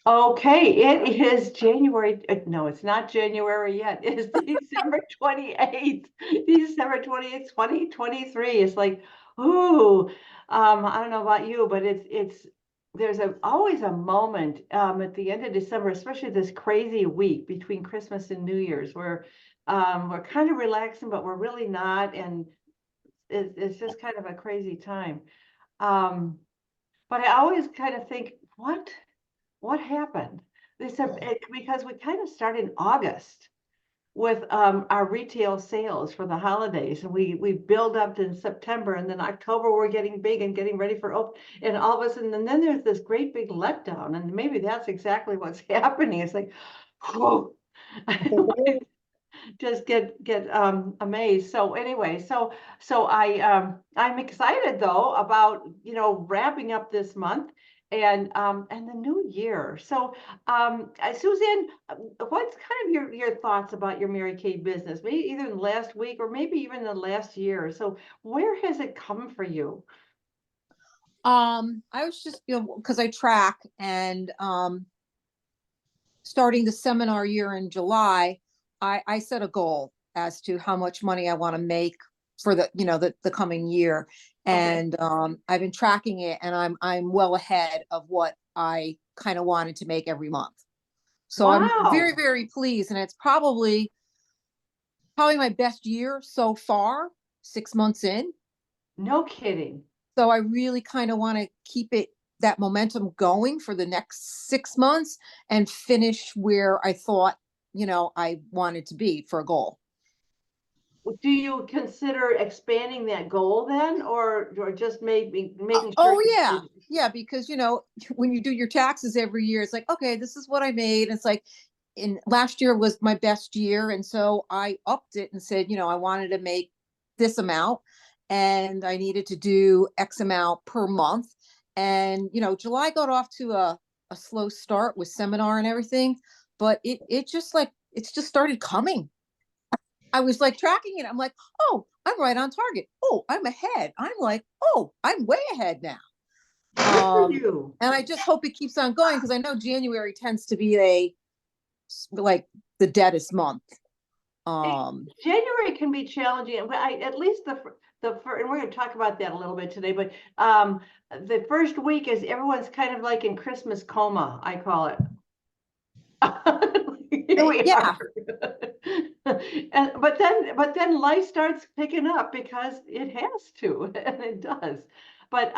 Okay, it is January. No, it's not January yet. It is December 28th. December 28th, 2023. It's like, ooh, I don't know about you, but it's there's always a moment at the end of December, especially this crazy week between Christmas and New Year's, where we're kind of relaxing, but we're really not, and it's just kind of a crazy time. Um, but I always kind of think, what happened? They said because we kind of started in August with our retail sales for the holidays, and we build up in September, and then October we're getting big and getting ready for open, and all of a sudden, and then there's this great big letdown, and maybe that's exactly what's happening. It's like, whoa. Just get amazed. So anyway, so I'm excited though about wrapping up this month and the new year. So Suzanne, what's kind of your thoughts about your Mary Kay business? Maybe either in the last week or maybe even the last year. So where has it come for you? I was just, because I track and starting the seminar year in July, I set a goal as to how much money I want to make for the coming year. Okay. And I've been tracking it, and I'm well ahead of what I kind of wanted to make every month. So I'm very, Wow. very pleased. And it's probably my best year so far, 6 months in. No kidding. So I really kind of want to keep that momentum going for the next 6 months and finish where I thought, I wanted to be for a goal. Do you consider expanding that goal then, or just making sure Oh you yeah. did it? Yeah, because when you do your taxes every year, it's like, okay, this is what I made. It's like in last year was my best year. And so I upped it and said, I wanted to make this amount and I needed to do X amount per month. And July got off to a slow start with seminar and everything, but it's just started coming. I was like tracking it. I'm like, oh, I'm right on target. Oh, I'm ahead. I'm like, oh, I'm way ahead now. Good for you. And I just hope it keeps on going because I know January tends to be like the deadest month. Um, January can be challenging, but at least and we're going to talk about that a little bit today. But the first week is everyone's kind of like in Christmas coma, I call it. Here we are. yeah, And but then life starts picking up because it has to, and it does. But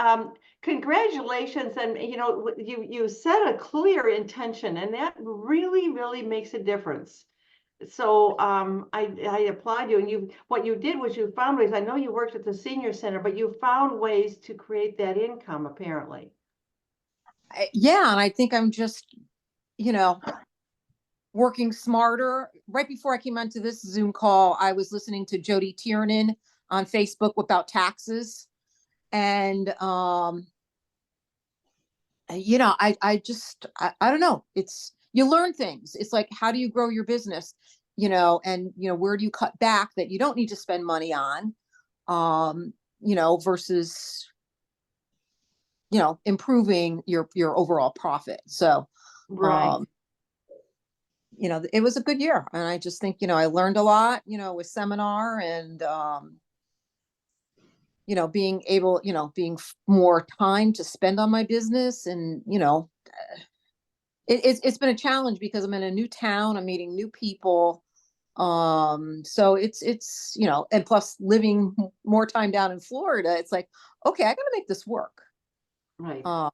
congratulations, and you set a clear intention, and that really, really makes a difference. So I applaud you. And what you did was you found ways. I know you worked at the senior center, but you found ways to create that income, apparently. yeah, and I think I'm just you know working smarter. Right before I came onto this Zoom call, I was listening to Jody Tiernan on Facebook about taxes, and I don't know. It's you learn things. It's like how do you grow your business, and where do you cut back that you don't need to spend money on, versus improving your overall profit. So, Right. um, it was a good year, and I just think I learned a lot, with seminar and being able, more time to spend on my business and it's been a challenge because I'm in a new town. I'm meeting new people. So it's and plus living more time down in Florida, it's like, okay, I gotta make this work. Right. Um,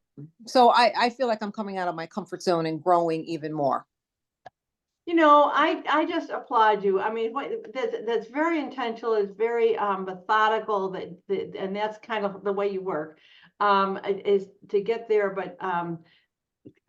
so I feel like I'm coming out of my comfort zone and growing even more. I just applaud you. I mean, that's very intentional. It's very methodical. And that's kind of the way you work, is to get there. But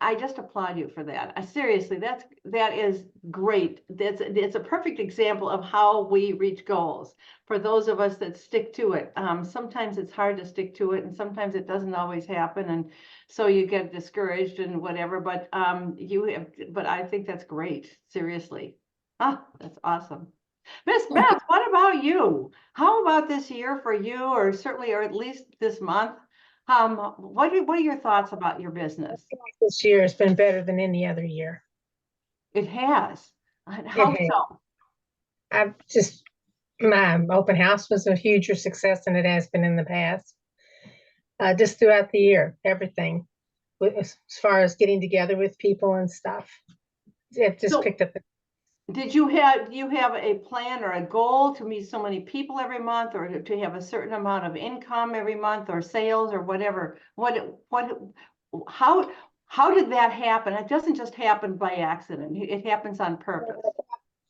I just applaud you for that. Seriously, that is great. It's a perfect example of how we reach goals for those of us that stick to it. Sometimes it's hard to stick to it, and sometimes it doesn't always happen, and so you get discouraged and whatever. But I think that's great. Seriously, that's awesome. Miss Beth, what about you? How about this year for you, or certainly, or at least this month? What are your thoughts about your business? This year has been better than any other year. It has. It How has. so? My open house was a huger success than it has been in the past. Just throughout the year, everything, as far as getting together with people and stuff, it just So picked up. do you have a plan or a goal to meet so many people every month, or to have a certain amount of income every month, or sales, or whatever? How did that happen? It doesn't just happen by accident. It happens on purpose.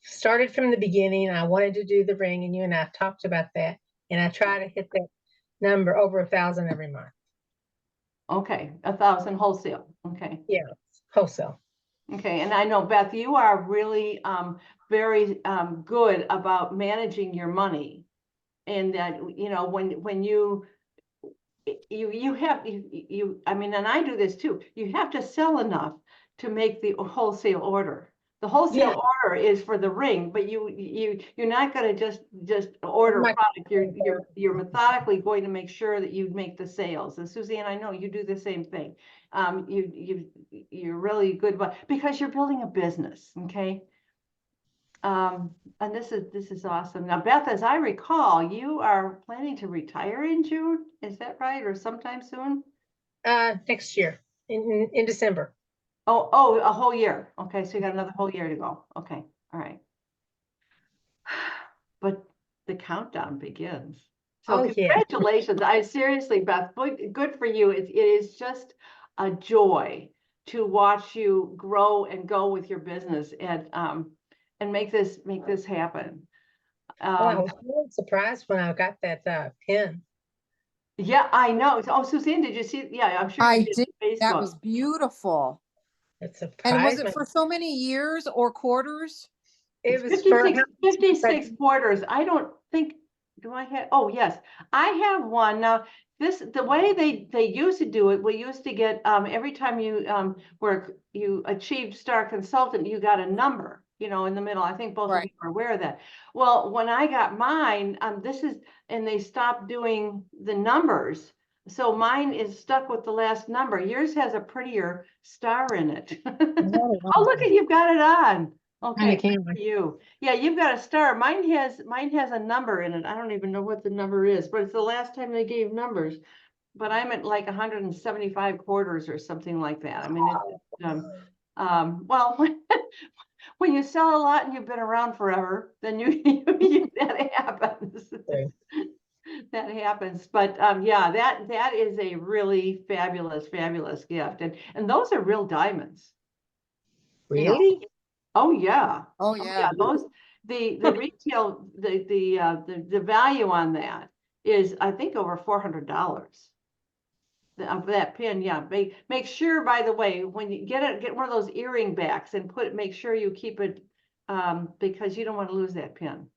Started from the beginning. I wanted to do the ring, and you and I talked about that, and I try to hit that number over 1,000 every month. Okay, 1,000 wholesale. Okay. Yeah, wholesale. Okay, and I know, Beth, you are really very good about managing your money. And that, you know, when you have I mean, and I do this too, you have to sell enough to make the wholesale order. The Yeah, wholesale order is for the ring, but you're not going to just order a my, product. You're methodically going to make sure that you make the sales. And Suzanne, I know you do the same thing. You're really good about, because you're building a business, okay? And this is awesome. Now, Beth, as I recall, you are planning to retire in June. Is that right? Or sometime soon? next year in December. Oh, a whole year. Okay, so you got another whole year to go. Okay, all right. But the countdown begins. So Oh yeah, congratulations. I seriously, Beth, good for you. It is just a joy to watch you grow and go with your business, and make this happen. well, I Um, was really surprised when I got that pin. yeah, I know. Oh, Suzanne, did you see? Yeah, I'm sure you I did did. on That Facebook. was beautiful. It And was surprised it me. for so many years or quarters? It It's was for how 56 quarters. I don't think, do I have, oh, yes, I have one. Now, the way they used to do it, we used to get, every time you achieved star consultant, you got a number, in the middle. I think both of Right. you are aware of that. Well, when I got mine, and they stopped doing the numbers. So mine is stuck with the last number. Yours has a prettier star in it. Oh, look at, you've got it on. on the Okay, good camera. for you. Yeah, you've got a star. Mine has a number in it. I don't even know what the number is, but it's the last time they gave numbers. But I'm at like 175 quarters or something like that. I mean, well, when you sell a lot and you've been around forever, then that happens. That happens. But yeah, that is a really fabulous gift. And those are real diamonds, you know. Really? Oh yeah. Oh Oh yeah. yeah. The retail, the value on that is, I think, over $400. Of that pin, yeah. Make sure, by the way, when you get one of those earring backs and make sure you keep it, because you don't want to lose that pin.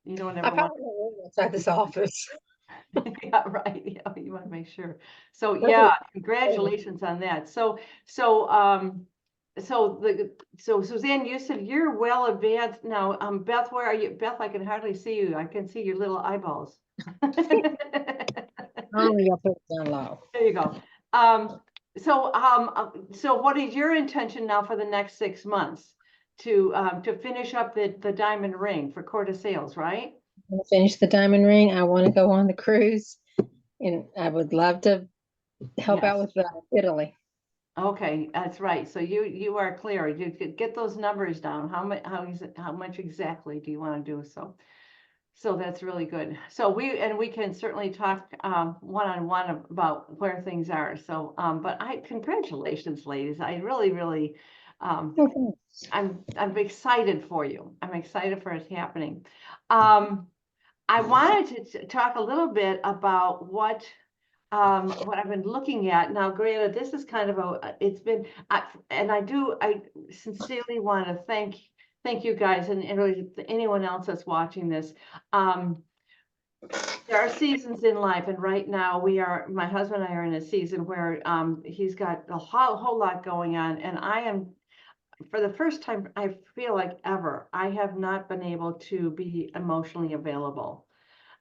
You don't I ever want. probably won't inside this office. Yeah, right. Yeah, you want to make sure. So That'd be yeah, cool. congratulations on that. So Suzanne, you said you're well advanced now. Beth, where are you? Beth, I can hardly see you. I can see your little eyeballs. Oh, you gotta put it down low. There you go. So what is your intention now for the next 6 months to finish up the diamond ring for quarter sales, right? I'm gonna finish the diamond ring. I want to go on the cruise, and I would love to help out Yes. with Italy. Okay, that's right. So you are clear. You could get those numbers down. How much exactly do you want to do? So that's really good. So we can certainly talk one-on-one about where things are. So but congratulations, ladies. I really um Okay. I'm excited for you. I'm excited for it happening. Um I wanted to talk a little bit about what I've been looking at now. Granted, this is kind of it's been, I sincerely want to thank you guys, and really anyone else that's watching this. There are seasons in life, and right now my husband and I are in a season where he's got a whole lot going on, and I am, for the first time, I feel like ever, I have not been able to be emotionally available.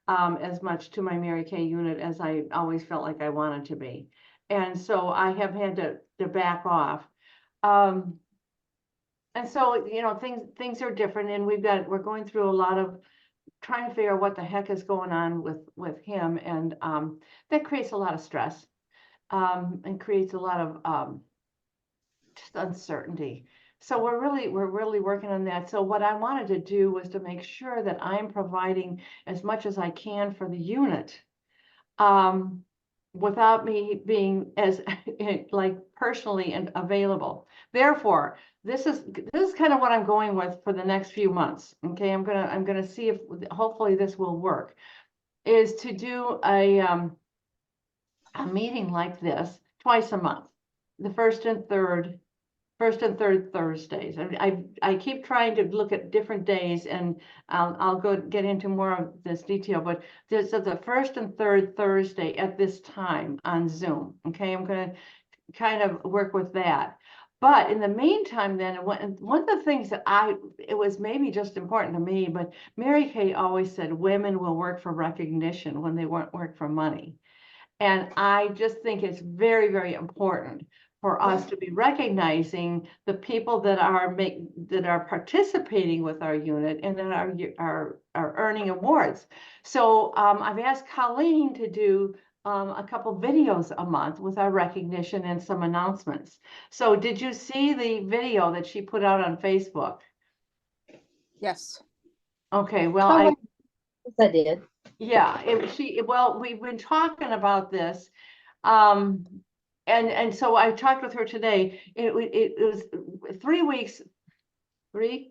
as much to my Mary Kay unit as I always felt like I wanted to be. And so I have had to back off. And so, you know, things are different, and we're going through a lot of trying to figure out what the heck is going on with him, and that creates a lot of stress, and creates a lot of just uncertainty. So we're really working on that. So what I wanted to do was to make sure that I'm providing as much as I can for the unit, um, without me being as like personally and available. Therefore, this is kind of what I'm going with for the next few months. Okay, I'm gonna see if hopefully this will work. Is to do a meeting like this twice a month, the first and third Thursdays. I keep trying to look at different days, and I'll go get into more of this detail, but there's the first and third Thursday at this time on Zoom. Okay, I'm going to kind of work with that. But in the meantime, then one of the things that it was maybe just important to me, but Mary Kay always said women will work for recognition when they won't work for money. And I just think it's very, very important for us to be recognizing the people that are participating with our unit and that are earning awards. So I've asked Colleen to do a couple videos a month with our recognition and some announcements. So did you see the video that she put out on Facebook? Yes. Okay, well, Oh, yes, I did. yeah, well, we've been talking about this. Um, and so I talked with her today. It was 3 weeks,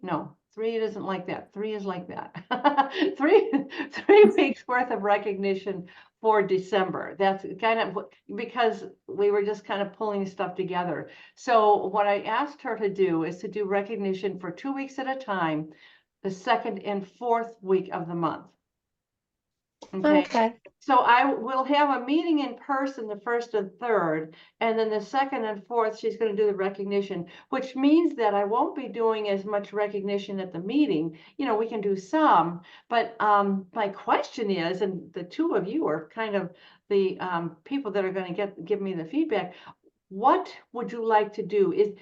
no, three, it isn't like that. Three is like that. Three weeks worth of recognition for December. That's kind of because we were just kind of pulling stuff together. So what I asked her to do is to do recognition for 2 weeks at a time, the second and fourth week of the month. Okay. Okay. So I will have a meeting in person the first and third, and then the second and fourth, she's going to do the recognition, which means that I won't be doing as much recognition at the meeting. You know, we can do some, but my question is, and the two of you are kind of the people that are going to give me the feedback. What would you like to do? Is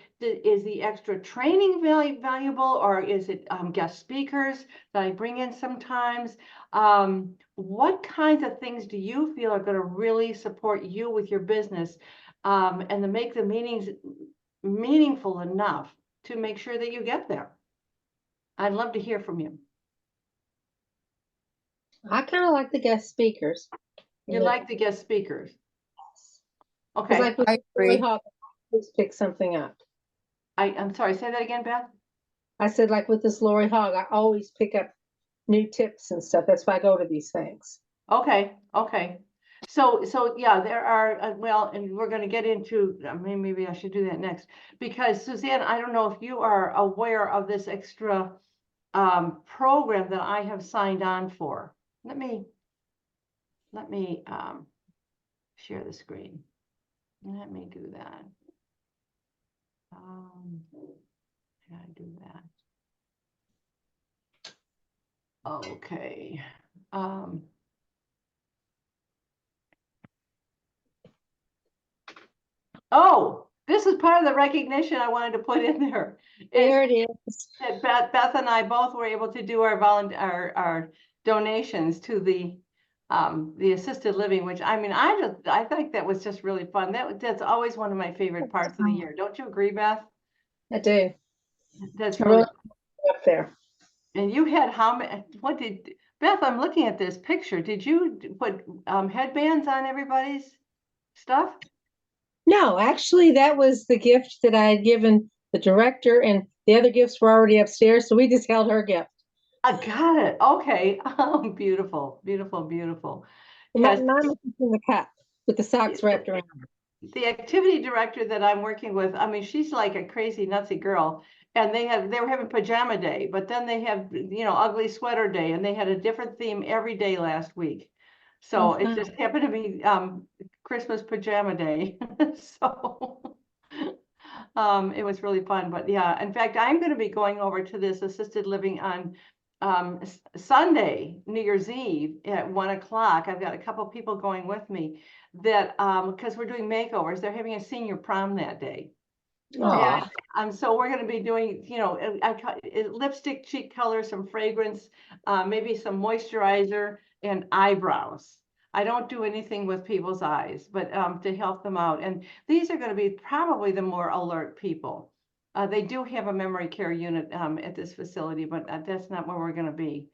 the extra training valuable, or is it guest speakers that I bring in sometimes? What kinds of things do you feel are going to really support you with your business, and to make the meetings meaningful enough to make sure that you get there? I'd love to hear from you. I kind of like the guest speakers. You like the guest speakers? Because Okay. like with I Lori agree. Hogg, I always pick something up. I'm sorry, say that again, Beth. I said, like with this Lori Hogg, I always pick up new tips and stuff. That's why I go to these things. Okay, okay. So yeah, there are, well, and we're going to get into, maybe I should do that next, because Suzanne, I don't know if you are aware of this extra program that I have signed on for. Let me share the screen. Let me do that. I gotta do that. Okay. Oh, this is part of the recognition I wanted to put in there. There it is. That Beth and I both were able to do our donations to the assisted living, which I mean, I think that was just really fun. That's always one of my favorite parts of the year. Don't you agree, Beth? I do. That's I really, up there. and you had how many, Beth, I'm looking at this picture. Did you put headbands on everybody's stuff? No, actually, that was the gift that I had given the director, and the other gifts were already upstairs. So we just held her gift. I got it. Okay. Oh, beautiful, beautiful, beautiful. Mine Yes. was in the cup with the socks wrapped around. The activity director that I'm working with, I mean, she's like a crazy nutsy girl. And they were having pajama day, but then they have, you know, ugly sweater day, and they had a different theme every day last week. So it just happened to be Christmas pajama day. So it was really fun. But yeah, in fact, I'm going to be going over to this assisted living on Sunday, New Year's Eve at 1 o'clock, I've got a couple people going with me that, because we're doing makeovers, they're having a senior prom that day. Aw. And so we're going to be doing, lipstick, cheek color, some fragrance, maybe some moisturizer and eyebrows. I don't do anything with people's eyes, but to help them out. And these are going to be probably the more alert people. They do have a memory care unit at this facility, but that's not where we're going to be.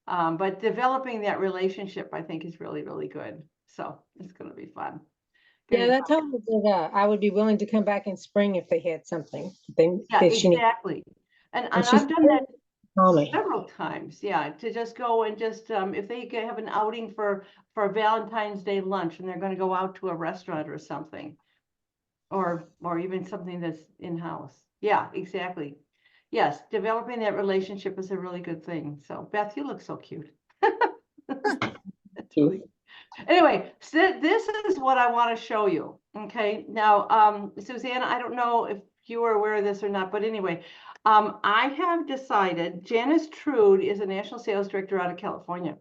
But developing that relationship, I think, is really, really good. So it's going to be fun. Yeah, Gonna- that told me that I would be willing to come back in spring if they had something Yeah, that she needed. exactly. And And I've done that call me. several times, yeah, to just go and just, if they have an outing for Valentine's Day lunch and they're gonna go out to a restaurant or something. Or even something that's in-house. Yeah, exactly. Yes, developing that relationship is a really good thing. So Beth, you look so cute. That's really good. Anyway, so this is what I want to show you. Okay, now, Susanna, I don't know if you are aware of this or not, but anyway, I have decided Janice Trude is a national sales director out of California,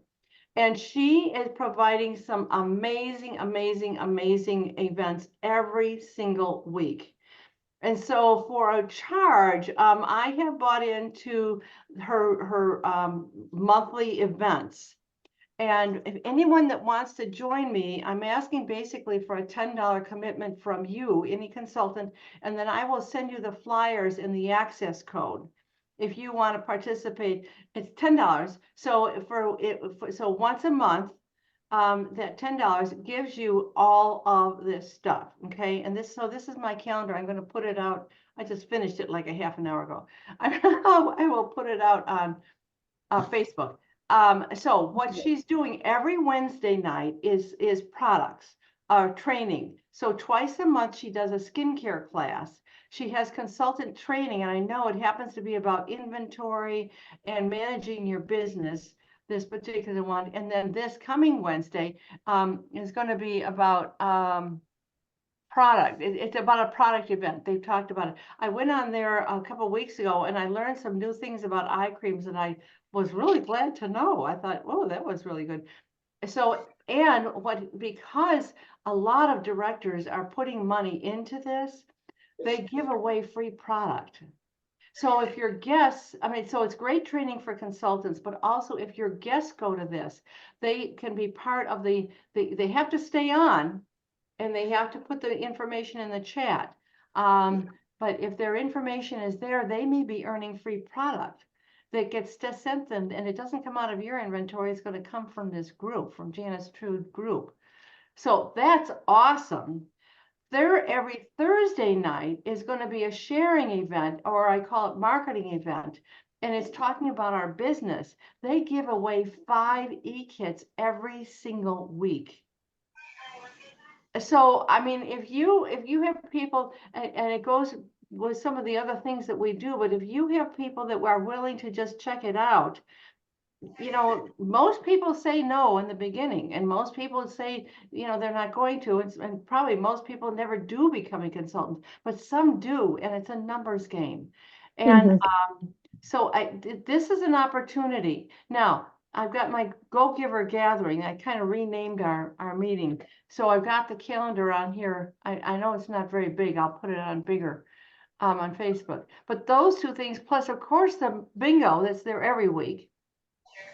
and she is providing some amazing, amazing, amazing events every single week. And so for a charge, I have bought into her monthly events. And if anyone that wants to join me, I'm asking basically for a $10 commitment from you, any consultant, and then I will send you the flyers and the access code. If you want to participate, it's $10. So so once a month, that $10 gives you all of this stuff. Okay. And this is my calendar. I'm going to put it out. I just finished it like a half an hour ago. I will put it out on Facebook. So what she's doing every Wednesday night is products, training. So twice a month she does a skincare class. She has consultant training, and I know it happens to be about inventory and managing your business, this particular one. And then this coming Wednesday is going to be about product. It's about a product event. They've talked about it. I went on there a couple of weeks ago and I learned some new things about eye creams, and I was really glad to know. I thought, oh, that was really good. So, and because a lot of directors are putting money into this, they give away free product. So if your guests, I mean, so it's great training for consultants, but also if your guests go to this, they can be part of they have to stay on and they have to put the information in the chat. But if their information is there, they may be earning free product that gets sent them, and it doesn't come out of your inventory. It's going to come from this group, from Janice Trude group. So that's awesome. There, every Thursday night is going to be a sharing event, or I call it marketing event, and it's talking about our business. They give away 5 e-kits every single week. So, I mean, if you have people, and it goes with some of the other things that we do, but if you have people that are willing to just check it out, most people say no in the beginning, and most people say, they're not going to, and probably most people never do become a consultant, but some do, and it's a numbers game. And so this is an opportunity. Now, I've got my Go Giver gathering. I kind of renamed our meeting. So I've got the calendar on here. I know it's not very big. I'll put it on bigger on Facebook. But those two things, plus of course the bingo that's there every week.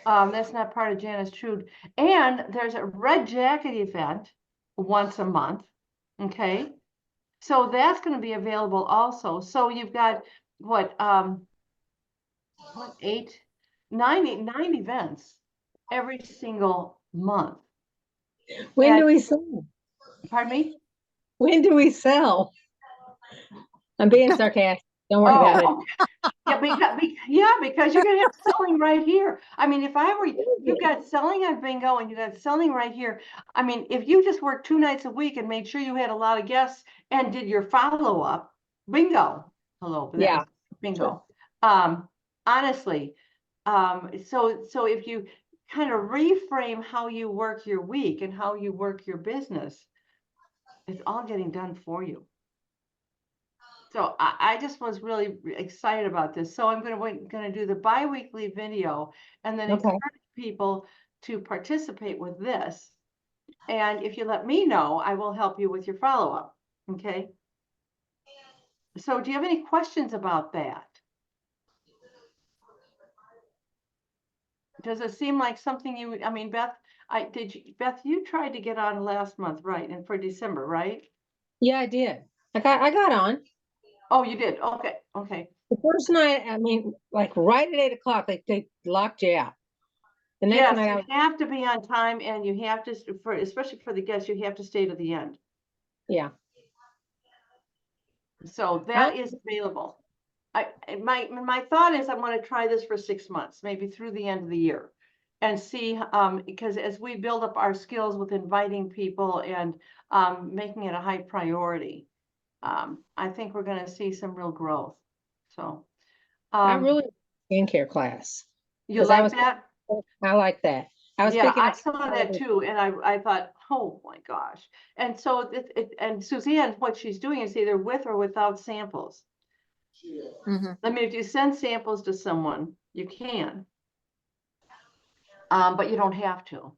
That's not part of Janice Trude. And there's a red jacket event once a month. Okay. So that's going to be available also. So you've got what 9 events every single month. When do we sell? Pardon me? When do we sell? I'm being sarcastic. Don't worry about it. Because you're gonna have selling right here. I mean, you've got selling on bingo and you got selling right here. I mean, if you just worked 2 nights a week and made sure you had a lot of guests and did your follow-up, bingo. Hello, but that was bingo. Honestly, so if you kind of reframe how you work your week and how you work your business, it's all getting done for you. So I just was really excited about this. So I'm gonna do the bi-weekly video and then Okay. encourage people to participate with this. And if you let me know, I will help you with your follow-up. Okay. So do you have any questions about that? Does it seem like something you, I mean, Beth, Beth, you tried to get on last month, right? And for December, right? Yeah, I did. I got on. Oh, you did. Okay. Okay. The first night, I mean, like right at 8 o'clock, they locked you out. The next Yes, night I you was, have to be on time and you have to, especially for the guests, you have to stay to the end. yeah. So I, that is available. My thought is I'm going to try this for 6 months, maybe through the end of the year, and see, because as we build up our skills with inviting people and making it a high priority, I think we're going to see some real growth. So, I um, really skincare class you because like that? I like that. I was Yeah, picking I up. saw that too, and I thought, oh my gosh. And so and Suzanne, what she's doing is either with or without samples. Mhm. I mean, if you send samples to someone, you can, but you don't have to.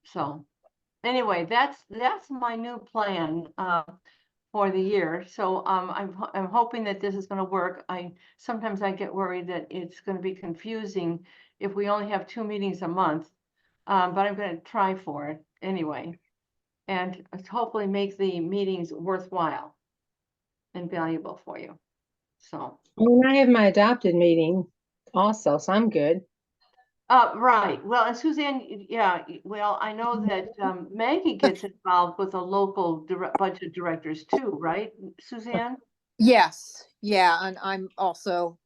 So anyway, that's my new plan for the year. So I'm hoping that this is going to work. Sometimes I get worried that it's going to be confusing if we only have 2 meetings a month, but I'm going to try for it anyway, and hopefully make the meetings worthwhile and valuable for you. So. I mean, I have my adopted meeting also, so I'm good. Right. Well, and Suzanne, yeah, well, I know that Maggie gets involved with the local budget directors too, right, Suzanne? Yes, yeah, and I'm also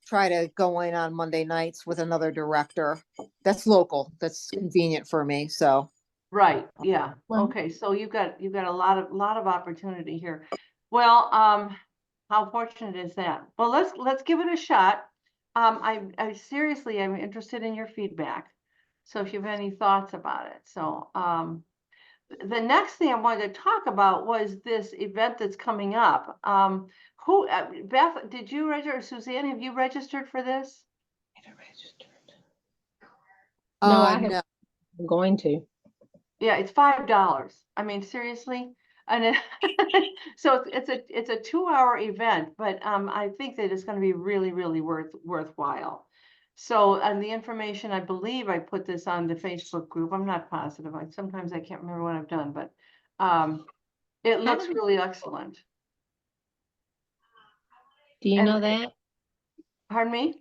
try to go in on Monday nights with another director. That's local. That's convenient for me. So, Right, yeah. well, Okay, so you've got a lot of opportunity here. Well, how fortunate is that? Well, let's give it a shot. I seriously am interested in your feedback. So if you have any thoughts about it. So, the next thing I wanted to talk about was this event that's coming up. Beth, did you register? Suzanne, have you registered for this? No, I have. no. I'm going to. Yeah, it's $5. I mean, seriously. And so it's a 2-hour event, but I think that it's going to be really worthwhile. So, and the information, I believe I put this on the Facebook group. I'm not positive. Sometimes I can't remember what I've done, but it How looks do really excellent. you And know that? pardon me?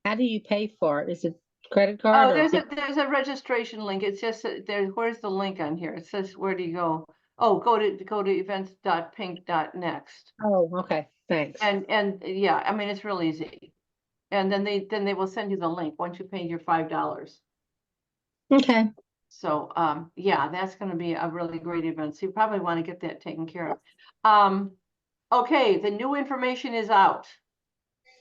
How do you pay for it? Is it credit card Oh, or there's a registration link. It's just where's the link on here? It says where do you go? Oh, go to events.pink.next. Oh, okay. Thanks. And yeah, I mean it's real easy. And then they will send you the link once you pay your $5. Okay. So yeah, that's going to be a really great event. So you probably want to get that taken care of. Okay, the new information is out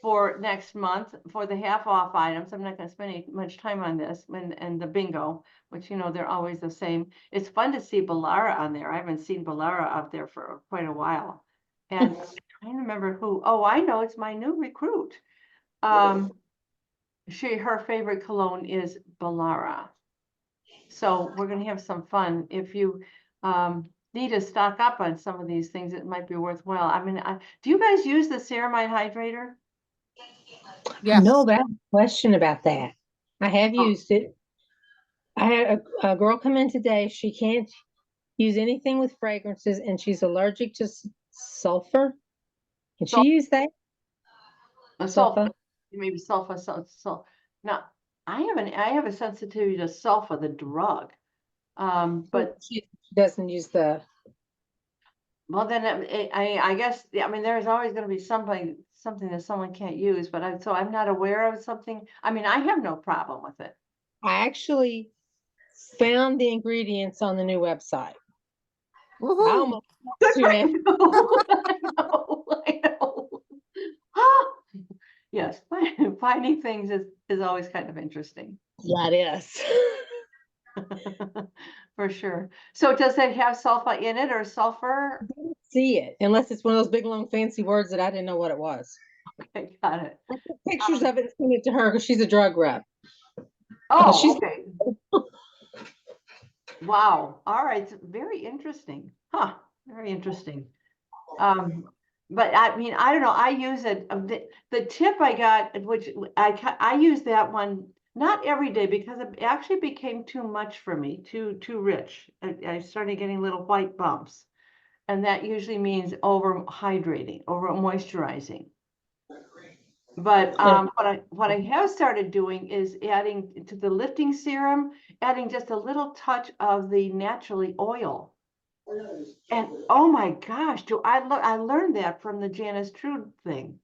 for next month for the half off items. I'm not going to spend any much time on this and the bingo, which they're always the same. It's fun to see Balara on there. I haven't seen Balara out there for quite a while. And I'm trying to remember who. Oh, I know, it's my new recruit. Her favorite cologne is Balara. So we're going to have some fun. If you need to stock up on some of these things, it might be worthwhile. I mean, do you guys use the ceramide hydrator? I know, Yes. but I have a question about that. I have Oh, used it. I had a girl come in today. She can't use anything with fragrances, and she's allergic to sulfur. Can she so use that? sulfur, Sulfur? maybe sulfur, now I have a sensitivity to sulfur, the drug. But She doesn't use the. well, then I guess, I mean, there's always going to be something that someone can't use, but so I'm not aware of something. I mean, I have no problem with it. I actually found the ingredients on the new website. I Woohoo. almost Good to for now. you. I know, I know. Ah, yes, finding things is always kind of interesting. Yeah, it is. For sure. So does it have sulfur in it or sulfur? see it unless it's one of those big, long, fancy words that I didn't know what it was. Okay, got it. I took pictures of it and sent it to her because she's a drug rep. Oh, She's okay. Wow. All right. It's very interesting. Huh. Very interesting. But I mean, I don't know. I use it. The tip I got, which I use that one not every day because it actually became too much for me, too rich. I started getting little white bumps, and that usually means over hydrating, over moisturizing. But what I have started doing is adding to the lifting serum, adding just a little touch of the naturally oil. And oh my gosh, I learned that from the Janice Trude thing.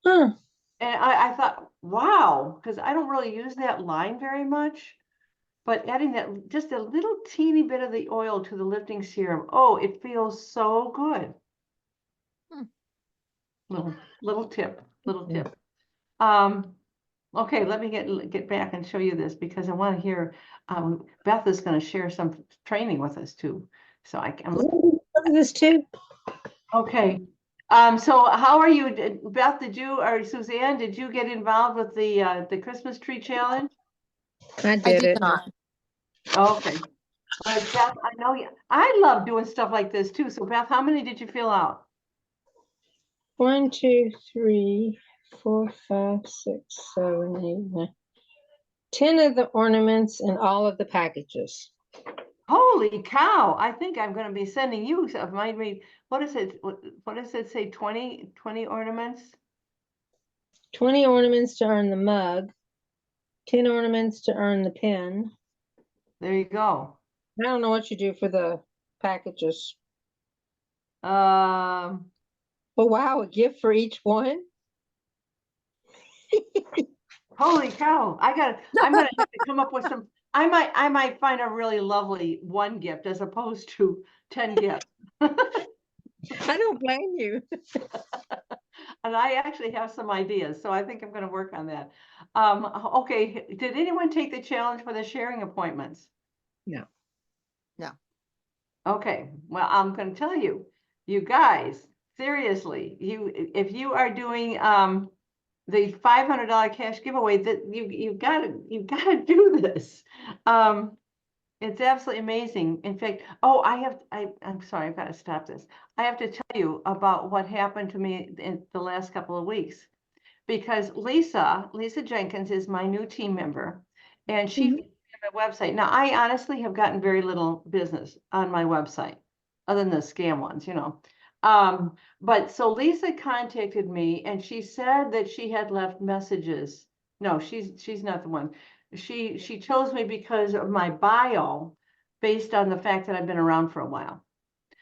Huh. And I thought, wow, because I don't really use that line very much. But adding that just a little teeny bit of the oil to the lifting serum, oh, it feels so good. Hmm. Little tip, little Yeah. tip. Okay, let me get back and show you this because I want to hear. Beth is going to share some training with us too. So I'm Look at this too. okay. So how are you, Beth? Did you or Suzanne? Did you get involved with the Christmas tree challenge? I I did did it. not. Okay. All right, Beth, I know you. I love doing stuff like this too. So Beth, how many did you fill out? 1, 2, 3, 4, 5, 6, 7, 8, 9. 10 of the ornaments and all of the packages. Holy cow! I think I'm going to be sending you some. What is it? What does it say? 20 ornaments? 20 ornaments to earn the mug. 10 ornaments to earn the pin. There you go. I don't know what you do for the packages. Um, Oh, wow, a gift for each one? Holy cow! I'm gonna have to come up with some. I might find a really lovely one gift as opposed to 10 gifts. I don't blame you. And I actually have some ideas, so I think I'm going to work on that. Okay, did anyone take the challenge for the sharing appointments? No. No. Okay, well, I'm going to tell you, you guys, seriously, if you are doing the $500 cash giveaway, that you gotta do this. It's absolutely amazing. In fact, oh, I'm sorry, I've got to stop this. I have to tell you about what happened to me in the last couple of weeks because Lisa Jenkins is my new team member, and she Mhm. fixed my website. Now, I honestly have gotten very little business on my website, other than the scam ones, you know. But so Lisa contacted me, and she said that she had left messages. No, she's not the one. She chose me because of my bio, based on the fact that I've been around for a while.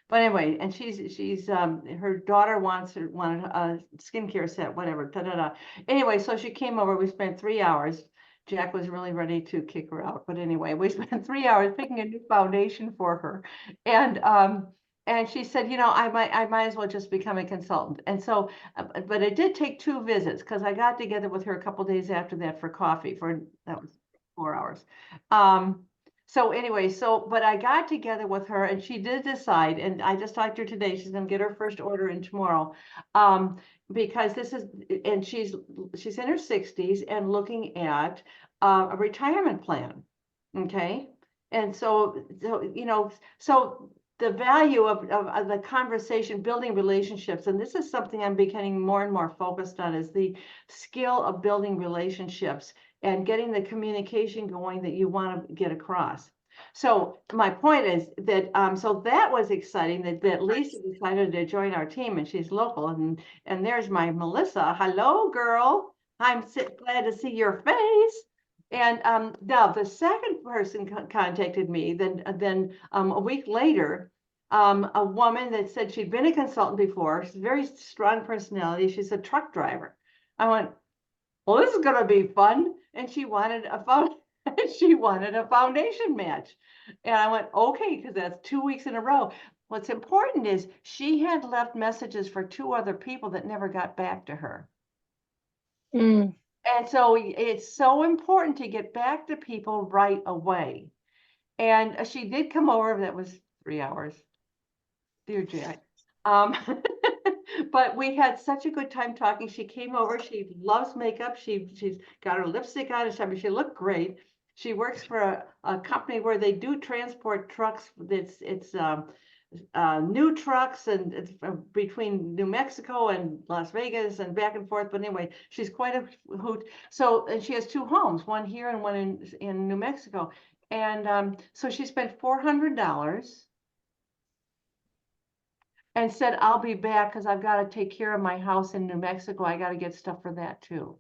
But anyway, and she's her daughter wanted a skincare set, whatever, da da da. Anyway, so she came over. We spent 3 hours. Jack was really ready to kick her out, but anyway, we spent 3 hours picking a new foundation for her, and she said, you know, I might as well just become a consultant. And so, but it did take 2 visits because I got together with her a couple days after that for coffee for that was 4 hours. So anyway, but I got together with her and she did decide, and I just talked to her today, she's gonna get her first order in tomorrow. Because and she's in her 60s and looking at a retirement plan. Okay. And you know, so the value of the conversation, building relationships, and this is something I'm becoming more and more focused on, is the skill of building relationships and getting the communication going that you want to get across. So my point is that so that was exciting that Lisa decided to join our team, and she's local, and there's my Melissa. Hello, girl. I'm glad to see your face. And now the second person contacted me. Then a week later, a woman that said she'd been a consultant before. She's a very strong personality. She's a truck driver. I went, well, this is going to be fun. And she wanted she wanted a foundation match. And I went, okay, because that's 2 weeks in a row. What's important is she had left messages for 2 other people that never got back to her. Mm. And so it's so important to get back to people right away. And she did come over. That was 3 hours. Dear Jack. Um, but we had such a good time talking. She came over. She loves makeup. She's got her lipstick on and stuff. She looked great. She works for a company where they do transport trucks. It's new trucks and it's between New Mexico and Las Vegas and back and forth. But anyway, she's quite a hoot. So, and she has two homes, one here and one in New Mexico. And so she spent $400 and said, I'll be back because I've got to take care of my house in New Mexico. I got to get stuff for that too.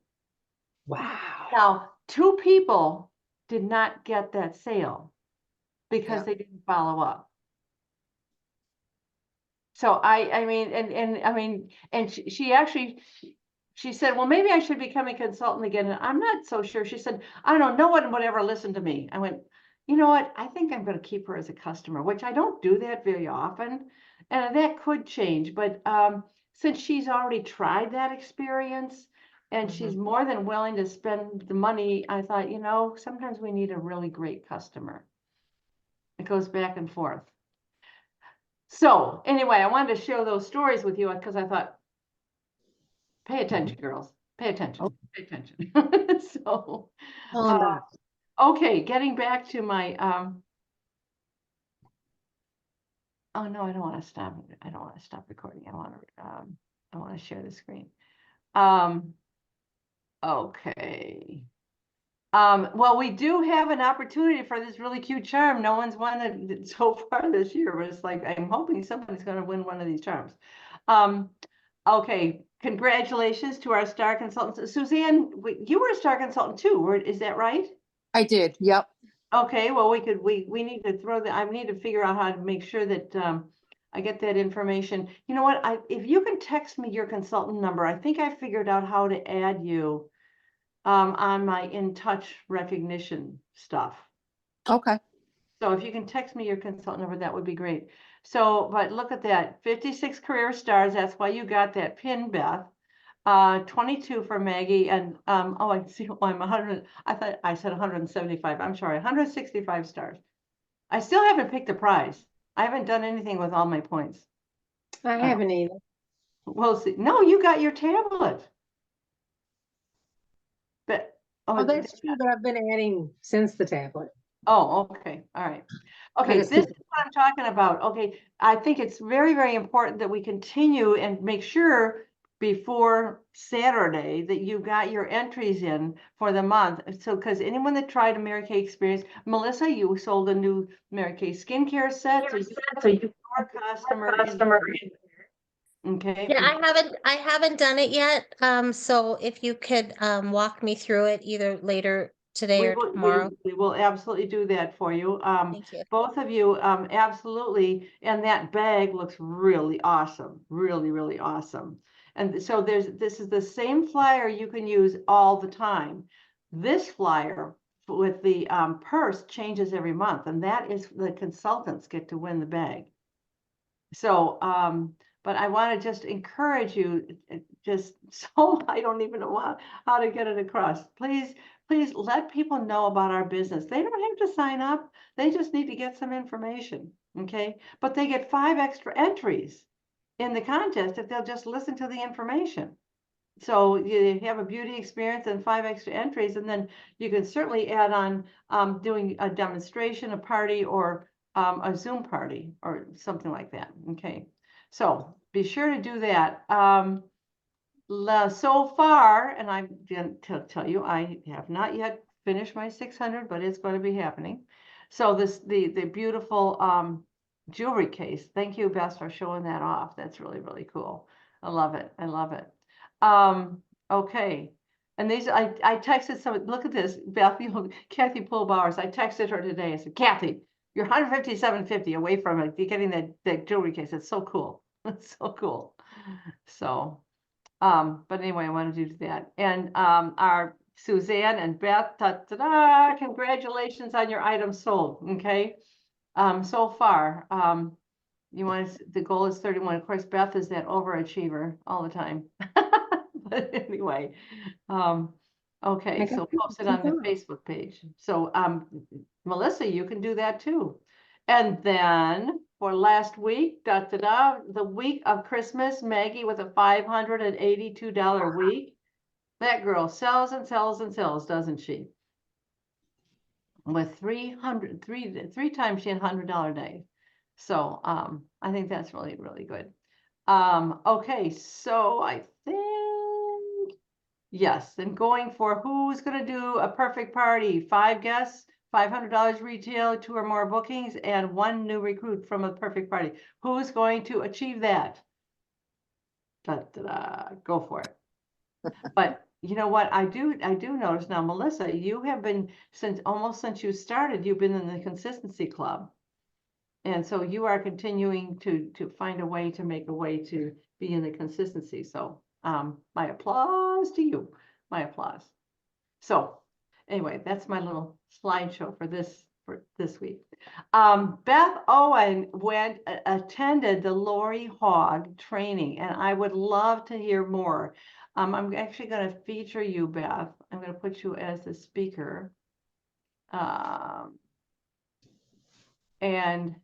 Wow. Now, two people did not get that sale because Yeah. they didn't follow up. So I mean, and I mean, and she actually, she said, well, maybe I should become a consultant again. And I'm not so sure. She said, I don't know, no one would ever listen to me. I went, you know what? I think I'm going to keep her as a customer, which I don't do that very often. And that could change. But since she's already tried that experience and she's more than willing to spend the money, I thought, you know, sometimes we need a really great customer. It goes back and forth. So anyway, I wanted to share those stories with you because I thought, pay attention, girls, pay attention, pay attention. So, Calendar. okay, getting back to my, oh no, I don't want to stop. I don't want to stop recording. I want to share the screen. Okay. Well, we do have an opportunity for this really cute charm. No one's won it so far this year, but it's like, I'm hoping somebody's going to win one of these charms. Okay, congratulations to our star consultants. Suzanne, you were a star consultant too, is that right? I did. Yep. Okay, well, we need to I need to figure out how to make sure that I get that information. You know what? If you can text me your consultant number, I think I figured out how to add you on my in touch recognition stuff. Okay. So if you can text me your consultant number, that would be great. So, but look at that, 56 career stars. That's why you got that pin, Beth. 22 for Maggie, and oh, I see. Oh, I'm 100. I thought I said 175. I'm sorry, 165 stars. I still haven't picked a prize. I haven't done anything with all my points. I haven't either. We'll see. No, you got your tablet. But Oh, that's true, but I've been adding since the tablet. oh, okay. All right. Okay, just this is what I'm talking about. Okay, I think it's very, very important that we continue and make sure before Saturday that you got your entries in for the month. So, because anyone that tried a Mary Kay experience, Melissa, you sold a new Mary Kay skincare set, so you are a customer. Okay. Yeah, I haven't done it yet. So if you could walk me through it either later today or tomorrow. We will absolutely do that for you. Thank you. Both of you, absolutely. And that bag looks really awesome, really, really awesome. And so this is the same flyer you can use all the time. This flyer with the purse changes every month, and that is the consultants get to win the bag. So, but I want to just encourage you, just so I don't even know how to get it across. Please let people know about our business. They don't have to sign up. They just need to get some information. Okay. But they get 5 extra entries in the contest if they'll just listen to the information. So you have a beauty experience and 5 extra entries, and then you can certainly add on doing a demonstration, a party, or a Zoom party or something like that. Okay. So be sure to do that. So far, and I didn't tell you, I have not yet finished my 600, but it's going to be happening. So the beautiful jewelry case. Thank you, Beth, for showing that off. That's really, really cool. I love it. I love it. Okay. And these, I texted some, look at this, Beth, Kathy Pullbowers. I texted her today. I said, Kathy, you're 157.50 away from it. You're getting that jewelry case. It's so cool. It's so cool. So, but anyway, I wanted to do that. And our Suzanne and Beth, ta-da, congratulations on your items sold. Okay. So far, you want the goal is 31. Of course, Beth is that overachiever all the time. But anyway, okay, so post it on the Facebook page. So Melissa, you can do that too. And then for last week, the week of Christmas, Maggie with a $582 week. That girl sells and sells and sells, doesn't she? With three times she had $100 day. So I think that's really, really good. Okay, so I think yes, and going for who's gonna do a perfect party, 5 guests, $500 retail, 2 or more bookings, and 1 new recruit from a perfect party. Who's going to achieve that? Go for it. But you know what? I do notice now, Melissa, you have been almost since you started, you've been in the consistency club. And so you are continuing to find a way to make a way to be in the consistency. So my applause to you, my applause. So anyway, that's my little slideshow for this week. Beth Owen attended the Lori Hogg training, and I would love to hear more. I'm actually going to feature you, Beth. I'm going to put you as the speaker. And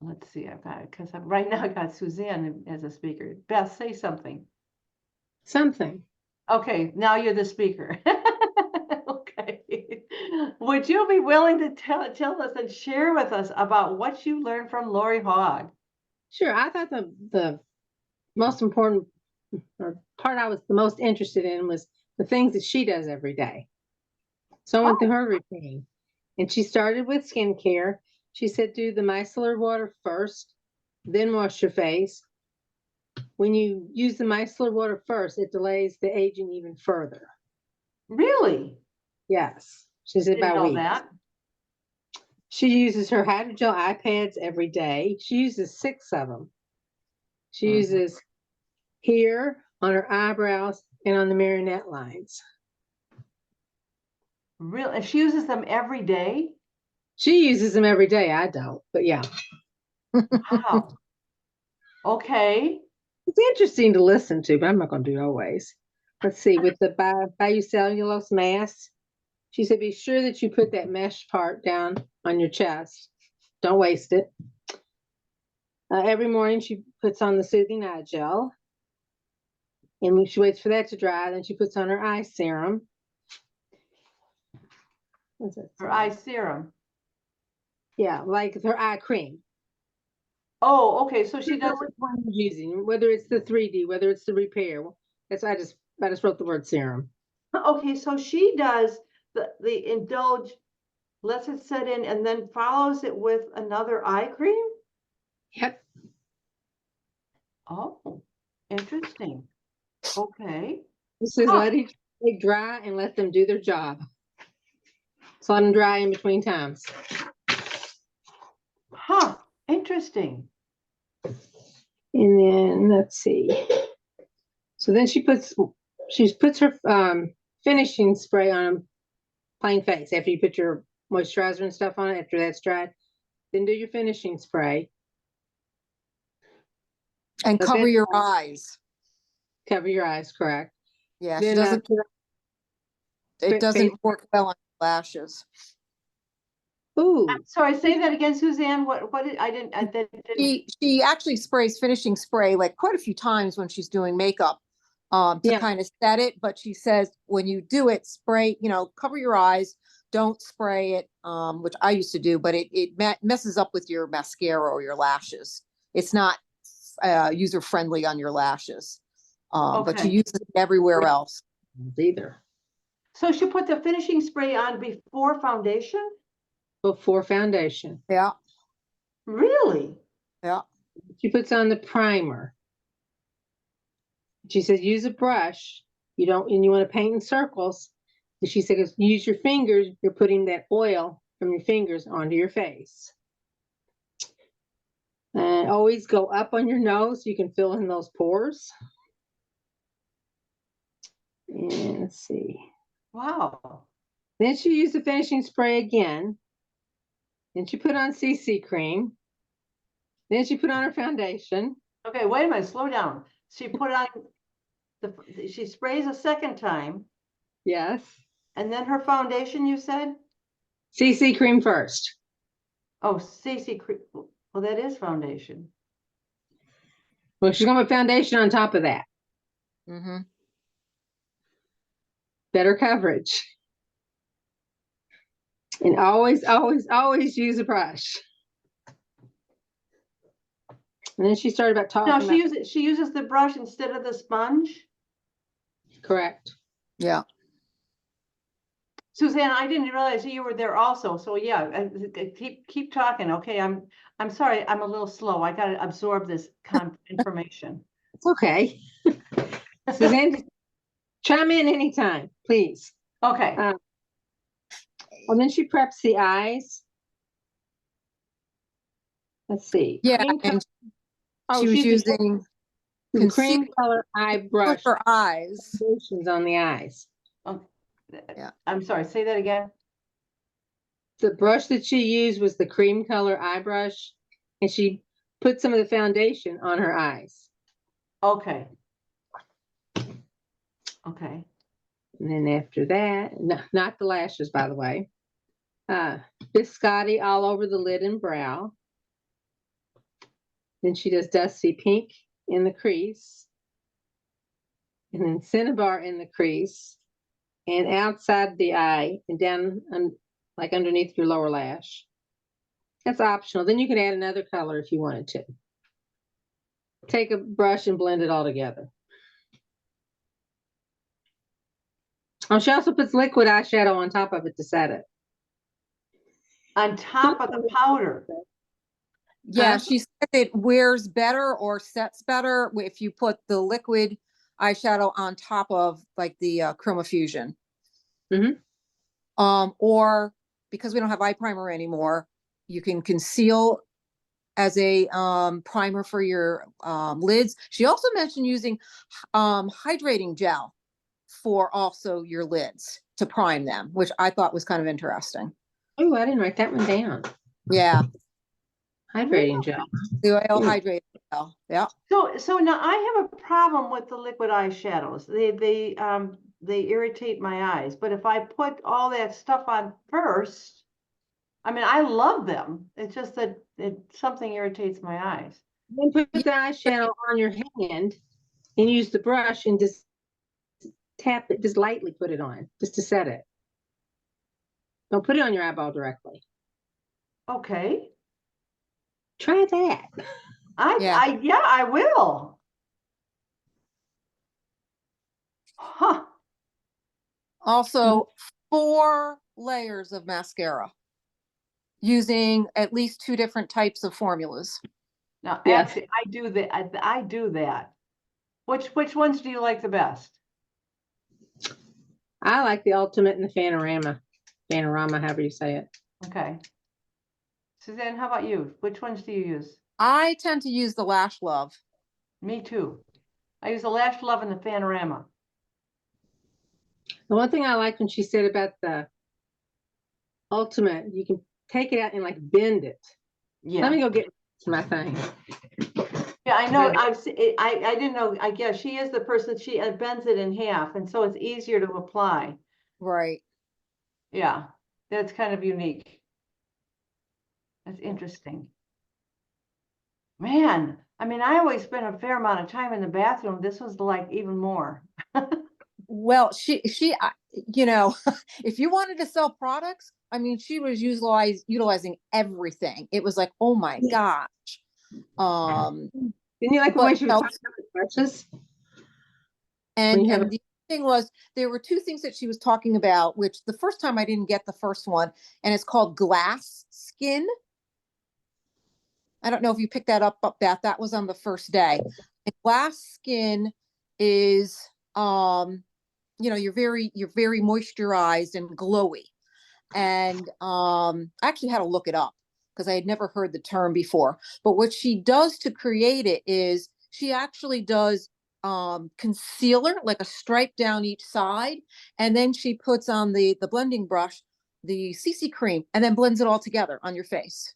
let's see, I've got it because right now I got Suzanne as a speaker. Beth, say something. Something. Okay, now you're the speaker. Okay. Would you be willing to tell us and share with us about what you learned from Lori Hogg? Sure. I thought the most important or part I was the most interested in was the things that she does every day. So I went through her routine, and she started with skincare. She said, do the micellar water first, then wash your face. When you use the micellar water first, it delays the aging even further. Really? Yes. She said Didn't by know weeks. that. She uses her hydrogel eye pads every day. She uses 6 of them. She uses here, on her eyebrows, and on the marionette lines. Really? And she uses them every day? She uses them every day. I don't, but yeah. Wow. Okay. It's interesting to listen to, but I'm not going to do it always. Let's see, with the biocellulose mask, she said, be sure that you put that mesh part down on your chest. Don't waste it. Every morning she puts on the soothing eye gel. And when she waits for that to dry, then she puts on her eye serum. What's that? Her eye serum. Yeah, like her eye cream. Oh, okay. So she does. Which one you're using, whether it's the 3D, whether it's the repair. That's why I just wrote the word serum. Okay, so she does the indulge, lets it set in, and then follows it with another eye cream. Yep. Oh, interesting. Okay. This is let it dry and let them do their job. So let them dry in between times. Huh. Interesting. And then let's see. So then she puts her finishing spray on a plain face after you put your moisturizer and stuff on it. After that's dried, then do your finishing spray And cover your eyes. Cover your eyes, correct? Yeah, Then, she doesn't. It doesn't face- work well on lashes. Ooh, Sorry, say that again, Suzanne. What did I didn't. She actually sprays finishing spray like quite a few times when she's doing makeup to Yeah. kind of set it. But she says when you do it, spray, cover your eyes. Don't spray it, which I used to do, but it messes up with your mascara or your lashes. It's not user friendly on your lashes. But she Okay. uses it everywhere else. either. So she put the finishing spray on before foundation? Before foundation. Yeah, Really? yeah. She puts on the primer. She says use a brush. You want to paint in circles. And she says use your fingers. You're putting that oil from your fingers onto your face. And always go up on your nose so you can fill in those pores. And let's see. Wow. Then she used the finishing spray again. Then she put on CC cream. Then she put on her foundation. Okay, wait a minute, slow down. She put on she sprays a second time, Yes. and then her foundation, you said? CC cream first. Oh, CC, well, that is foundation. Well, she's gonna put foundation on top of that. Mm-hmm. Better coverage. And always, always, always use a brush. And then she started about talking No, about. she uses the brush instead of the sponge. Correct. Yeah. Suzanne, I didn't realize you were there also. So yeah, keep talking. Okay, I'm sorry, I'm a little slow. I gotta absorb this information. It's okay. Suzanne, just chime in anytime, please. Okay. And then she preps the eyes. Let's see. Yeah, Cream color. and Oh, she was she's using the cream color eye brush. for eyes. Foundations on the eyes. Yeah. I'm sorry, say that again. The brush that she used was the cream color eye brush, and she put some of the foundation on her eyes. Okay. Okay. And then after that, not the lashes, by the way. Biscotti all over the lid and brow. Then she does dusty pink in the crease. And then cinnabar in the crease. And outside the eye and down like underneath your lower lash. That's optional. Then you can add another color if you wanted to. Take a brush and blend it all together. Oh, she also puts liquid eyeshadow on top of it to set it. On top of the powder. Yeah, Huh? she said it wears better or sets better if you put the liquid eyeshadow on top of like the Chroma Fusion. Mhm. Or because we don't have eye primer anymore, you can conceal as a primer for your lids. She also mentioned using hydrating gel for also your lids to prime them, which I thought was kind of interesting. Oh, I didn't write that one down. Yeah, Hydrating gel. the oil Hmm. hydrating gel. Yeah. So now I have a problem with the liquid eyeshadows. They irritate my eyes. But if I put all that stuff on first, I mean, I love them. It's just that something irritates my eyes. Then put the eyeshadow on your hand and use the brush and just tap it, just lightly put it on, just to set it. Don't put it on your eyeball directly. Okay. Try that. Yeah, I will. Huh. Also, 4 layers of mascara using at least 2 different types of formulas. Now, Yes. actually, I do that. I do that. Which ones do you like the best? I like the ultimate and the panorama, however you say it. Okay. Suzanne, how about you? Which ones do you use? I tend to use the Lash Love. Me too. I use the Lash Love and the Panorama. The one thing I like when she said about the ultimate, you can take it out and like bend it. Yeah. Let me go get my thing. Yeah, I know. I didn't know. I guess she is the person. She bends it in half, and so it's easier to apply. Right. Yeah, that's kind of unique. That's interesting. Man, I mean, I always spent a fair amount of time in the bathroom. This was like even more. Well, she, you know, if you wanted to sell products, I mean, she was utilizing everything. It was like, oh my gosh. Didn't you like the But way she was no. talking about the brushes? And have the thing was, there were 2 things that she was talking about, which the first time I didn't get the first one, and it's called glass skin. I don't know if you picked that up, Beth. That was on the first day. And glass skin is, you know, you're very moisturized and glowy. And I actually had to look it up because I had never heard the term before. But what she does to create it is she actually does concealer, like a stripe down each side, and then she puts on the blending brush the CC cream and then blends it all together on your face.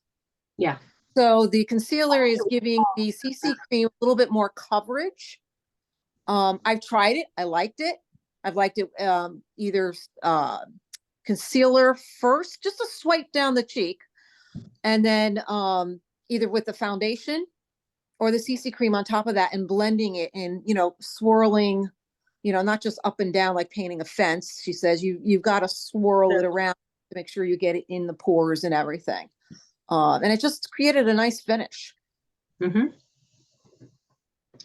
Yeah. So the concealer is giving the CC cream a little bit more coverage. I've tried it. I liked it. I've liked it either concealer first, just a swipe down the cheek, And then either with the foundation or the CC cream on top of that and blending it and, swirling, not just up and down like painting a fence. She says you've got to swirl it around to make sure you get it in the pores and everything. And it just created a nice finish. Mm-hmm.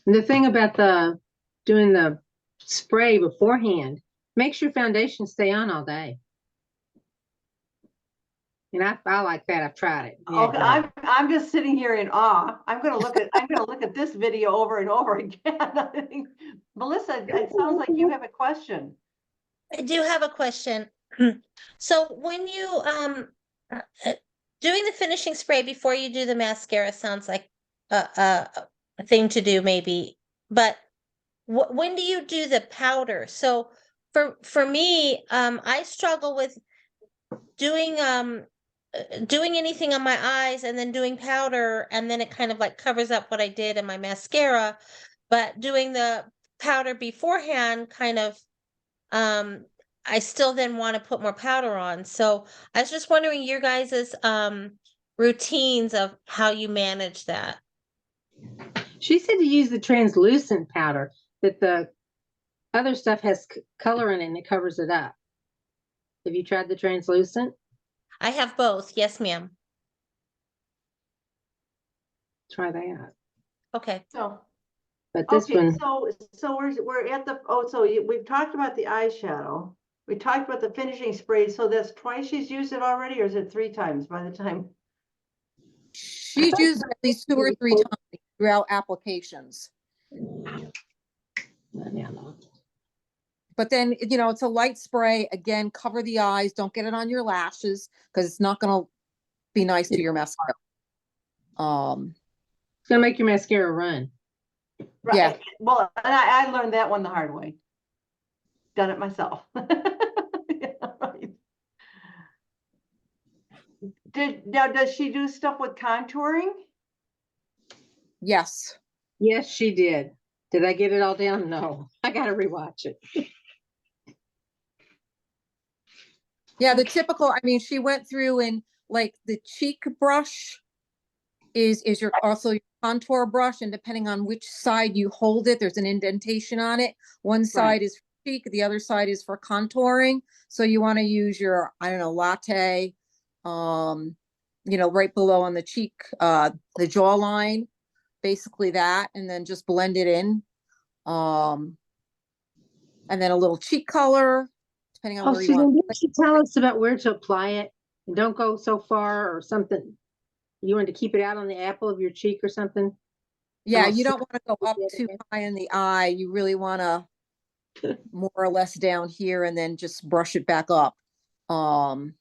The thing about doing the spray beforehand makes your foundation stay on all day. And I like that. I've tried it. Yeah, Okay, I'm just sitting here in awe. I'm gonna look at this video over and over again. I think, Melissa, it sounds like you have a question. I do have a question. So when you doing the finishing spray before you do the mascara sounds like a thing to do maybe, but when do you do the powder? So for me, I struggle with doing doing anything on my eyes and then doing powder, and then it kind of like covers up what I did in my mascara, but doing the powder beforehand kind of I still then want to put more powder on. So I was just wondering your guys's routines of how you manage that. She said to use the translucent powder, that the other stuff has color in it and it covers it up. Have you tried the translucent? I have both. Yes, ma'am. Try that. Okay. So, But this okay, one, so we're at the, we've talked about the eyeshadow. We talked about the finishing spray. So that's twice she's used it already, or is it 3 times by the time? She's used at least 2 or 3 times throughout applications. But then, it's a light spray. Again, cover the eyes. Don't get it on your lashes because it's not going to be nice to your mascara. It's gonna make your mascara run. Right. Yeah. Well, and I learned that one the hard way. Done it myself. Yeah, right. Does she do stuff with contouring? Yes. Yes, she did. Did I get it all down? No. I gotta rewatch it. Yeah, the typical, she went through and like the cheek brush is your also your contour brush, and depending on which side you hold it, there's an indentation on it. One side is for cheek, the other side is for contouring. So you want to use your, I don't know, latte, right below on the cheek, the jawline, basically that, and then just blend it in. And then a little cheek color, depending on where you want. Didn't she tell us about where to apply it? And don't go so far or something. You want to keep it out on the apple of your cheek or something? Yeah, you don't want to go up too high in the eye. You really want to more or less down here and then just brush it back up. Now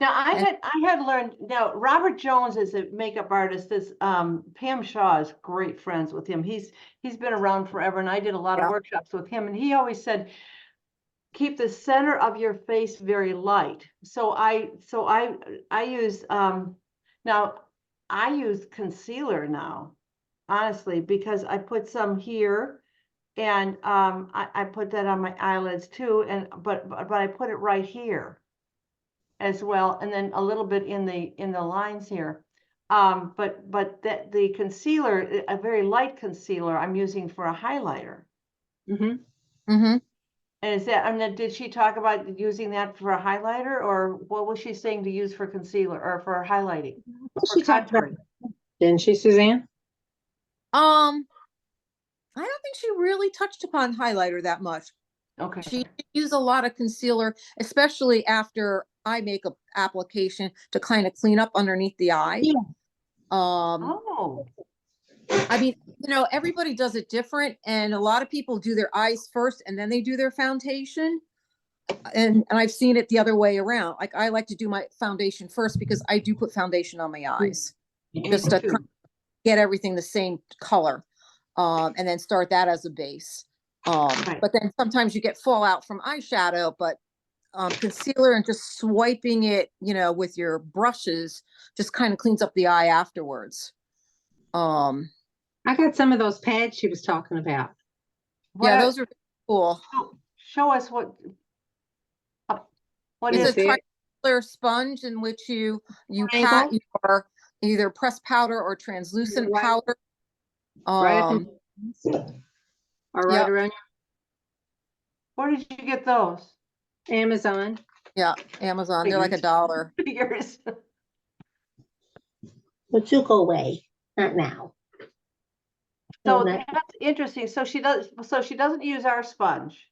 I had learned, now Robert Jones is a makeup artist. This Pam Shaw is great friends with him. He's been around forever, and I did a lot of workshops with him, and he always said, keep the center of your face very light. So I use now I use concealer now, honestly, because I put some here, and I put that on my eyelids too, and but I put it right here as well, and then a little bit in the lines here. But that the concealer, a very light concealer, I'm using for a highlighter. Mm-hmm. Mm-hmm. And is that, and then did she talk about using that for a highlighter, or what was she saying to use for concealer or for highlighting? She talked about, didn't she, Suzanne? I don't think she really touched upon highlighter that much. Okay. She used a lot of concealer, especially after eye makeup application, to kind of clean up underneath the eye. Yeah. Oh. Everybody does it different, and a lot of people do their eyes first and then they do their foundation. And I've seen it the other way around. Like I like to do my foundation first because I do put foundation on my eyes just to kind of get everything the same color, and then start that as a base. But then sometimes you get fallout from eyeshadow, but concealer and just swiping it, with your brushes just kind of cleans up the eye afterwards. I got some of those pads she was talking about. Yeah, those are cool. Show us what. What It's is a it? triangular sponge in which you pat Triangle? your either pressed powder or translucent Right. powder. Right up in, or right Yep. around Where did you get those? Amazon. Yeah, Amazon. They're like $1. Figures. But you go away, not now. So that- that's interesting. So she doesn't use our sponge.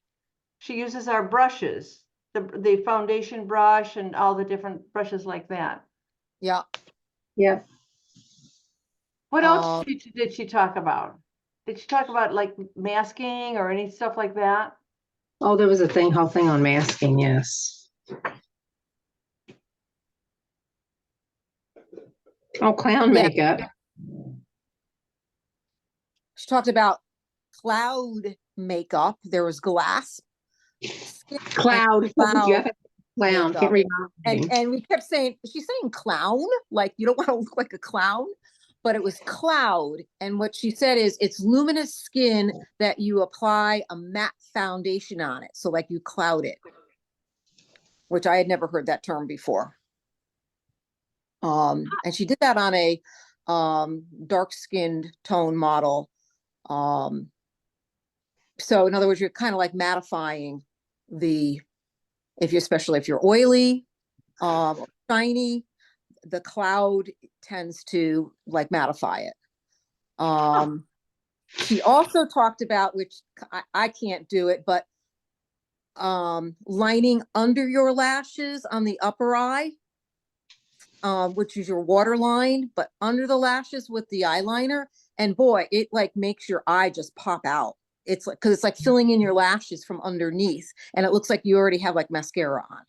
She uses our brushes, the foundation brush and all the different brushes like that. Yeah. Yep. What else Um, did she talk about? Did she talk about like masking or any stuff like that? Oh, there was a whole thing on masking, yes. Oh, clown Yeah. makeup. She talked about cloud makeup. There was glass. Cloud. Cloud You have to clown. makeup. Can't read my And writing. we kept saying, she's saying clown, like you don't want to look like a clown, but it was cloud. And what she said is it's luminous skin that you apply a matte foundation on it. So like you cloud it, which I had never heard that term before. And she did that on a dark skinned tone model. So in other words, you're kind of like mattifying the, especially if you're oily, shiny, the cloud tends to like mattify it. She also talked about, which I can't do it, but lining under your lashes on the upper eye, which is your waterline, but under the lashes with the eyeliner. And boy, it like makes your eye just pop out. It's like, because it's like filling in your lashes from underneath, and it looks like you already have like mascara on.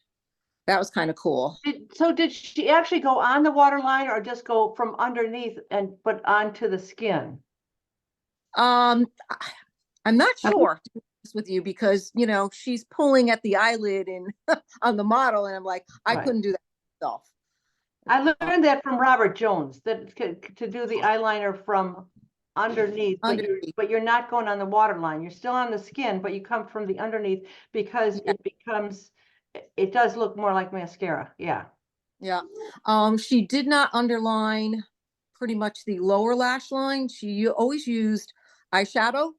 That was kind of cool. So did she actually go on the waterline or just go from underneath and put onto the skin? I'm not sure, to be honest with you, because you know she's pulling at the eyelid and on the model, and I'm like, I Right. couldn't do that myself. I learned that from Robert Jones, that to do the eyeliner from underneath, Underneath. but you're not going on the waterline. You're still on the skin, but you come from the underneath because Yeah. it becomes, it does look more like mascara. Yeah. Yeah. She did not underline pretty much the lower lash line. She always used eyeshadow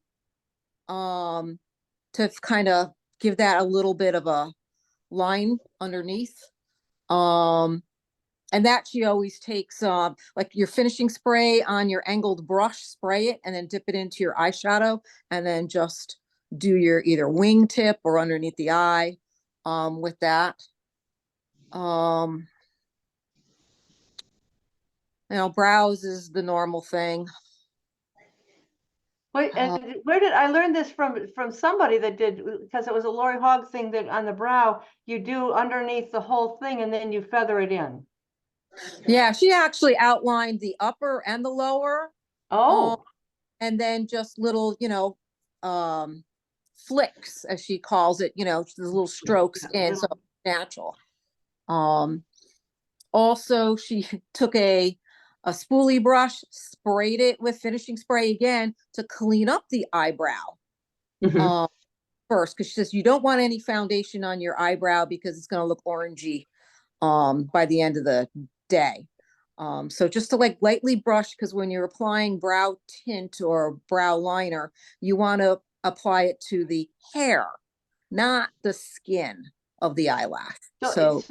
to kind of give that a little bit of a line underneath. And that she always takes like your finishing spray on your angled brush, spray it, and then dip it into your eyeshadow, and then just do your either wingtip or underneath the eye with that. You know, brows is the normal thing. Wait, and where did I learn this from somebody that did, because it was a Lori Hogg thing that on the brow, you do underneath the whole thing and then you feather it in. Yeah, she actually outlined the upper and the lower, Oh, and then just little, you know, flicks, as she calls it, you know, the little strokes yeah, in, so natural. Also, she took a spoolie brush, sprayed it with finishing spray again to clean up the eyebrow. Mhm. First, because she says you don't want any foundation on your eyebrow because it's going to look orangey by the end of the day. So just to like lightly brush, because when you're applying brow tint or brow liner, you want to apply it to the hair, not the skin of the eyelash. So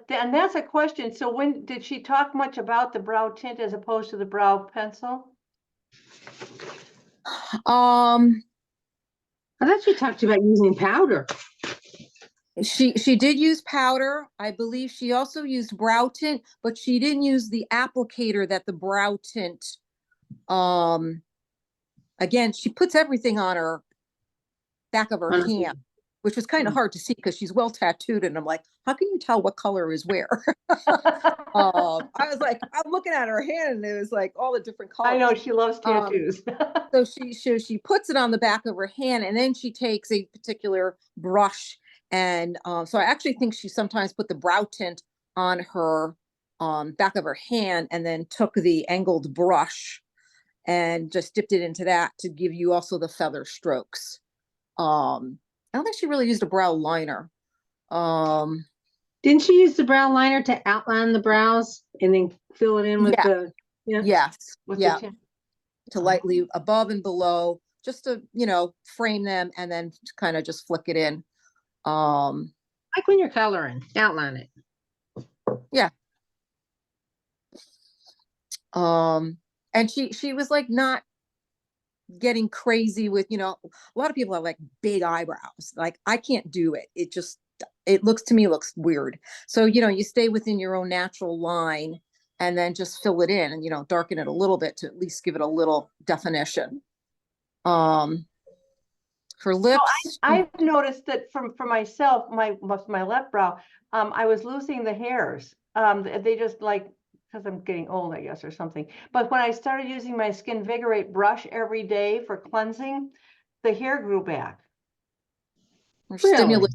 and that's a question. So when did she talk much about the brow tint as opposed to the brow pencil? I thought you talked about using powder. She did use powder. I believe she also used brow tint, but she didn't use the applicator that the brow tint. Again, she puts everything on her back of her hand, which was kind of hard to see because she's well tattooed, and I'm like, how can you tell what color is where? I was like, I'm looking at her hand, and it was like all the different colors. I know she loves tattoos. So she puts it on the back of her hand, and then she takes a particular brush, and so I actually think she sometimes put the brow tint on her back of her hand, and then took the angled brush and just dipped it into that to give you also the feather strokes. I don't think she really used a brow liner. Didn't she use the brow liner to outline the brows and then fill it in with Yeah. the, yeah? Yes, With the yeah, tin- to lightly above and below, just to, frame them and then kind of just flick it in. Like when you're coloring, outline it. And she was like not getting crazy with, a lot of people have like big eyebrows. Like I can't do it. It looks to me looks weird. So, you stay within your own natural line and then just fill it in and, darken it a little bit to at least give it a little definition. For lips, I've noticed that for myself, my left brow, I was losing the hairs. They just like, because I'm getting old, I guess, or something. But when I started using my Skin Vigorate brush every day for cleansing, the hair grew back. or Really? stimulate.